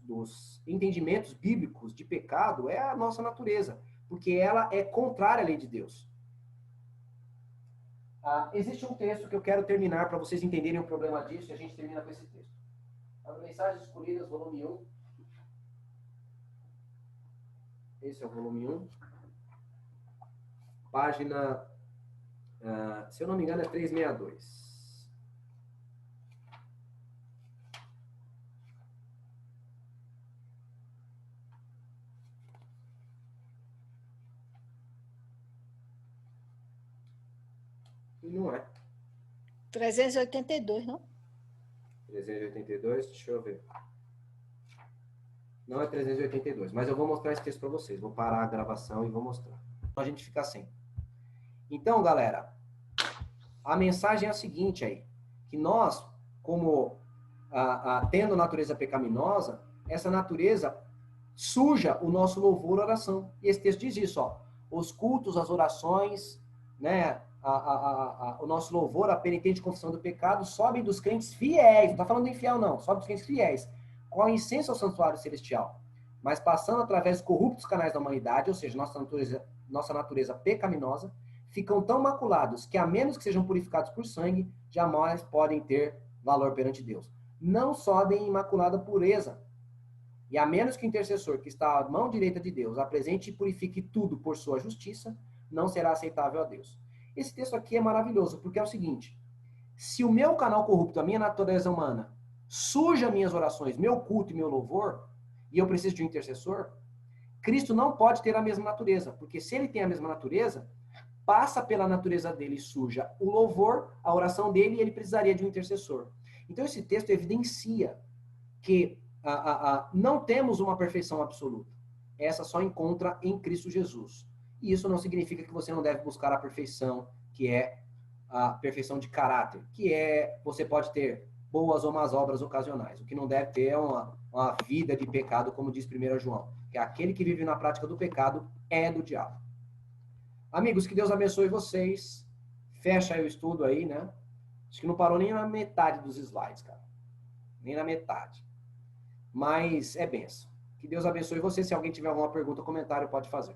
dos entendimentos bíblicos de pecado é a nossa natureza, porque ela é contrária à lei de Deus. Existe um texto que eu quero terminar para vocês entenderem o problema disso, e a gente termina com esse texto. As Mensagens Escolhidas, volume 1. Esse é o volume 1. Página, se eu não me engano, é 362. E não é. 382, não? 382, deixa eu ver. Não é 382, mas eu vou mostrar esse texto para vocês. Vou parar a gravação e vou mostrar. A gente fica sem. Então, galera, a mensagem é a seguinte aí, que nós, como tendo natureza pecaminosa, essa natureza suja o nosso louvor e oração. E esse texto diz isso, ó. Os cultos, as orações, né, o nosso louvor, a penitente confissão do pecado, sobem dos crentes fiéis, não está falando do infiel não, sobe dos crentes fiéis, com incenso ao santuário celestial, mas passando através dos corruptos canais da humanidade, ou seja, nossa natureza pecaminosa, ficam tão maculados que, a menos que sejam purificados por sangue, jamais podem ter valor perante Deus. Não sobem em imaculada pureza. E a menos que o intercessor, que está à mão direita de Deus, apresente e purifique tudo por sua justiça, não será aceitável a Deus. Esse texto aqui é maravilhoso, porque é o seguinte, Se o meu canal corrupto, a minha natureza humana, suja minhas orações, meu culto e meu louvor, e eu preciso de um intercessor, Cristo não pode ter a mesma natureza, porque se ele tem a mesma natureza, passa pela natureza dele suja o louvor, a oração dele, e ele precisaria de um intercessor. Então esse texto evidencia que não temos uma perfeição absoluta. Essa só encontra em Cristo Jesus. E isso não significa que você não deve buscar a perfeição, que é a perfeição de caráter, que é, você pode ter boas ou más obras ocasionais. O que não deve ter é uma vida de pecado, como diz 1 João, que aquele que vive na prática do pecado é do diabo. Amigos, que Deus abençoe vocês. Fecha aí o estudo aí, né? Acho que não parou nem na metade dos slides, cara. Nem na metade. Mas é benção. Que Deus abençoe você. Se alguém tiver alguma pergunta ou comentário, pode fazer.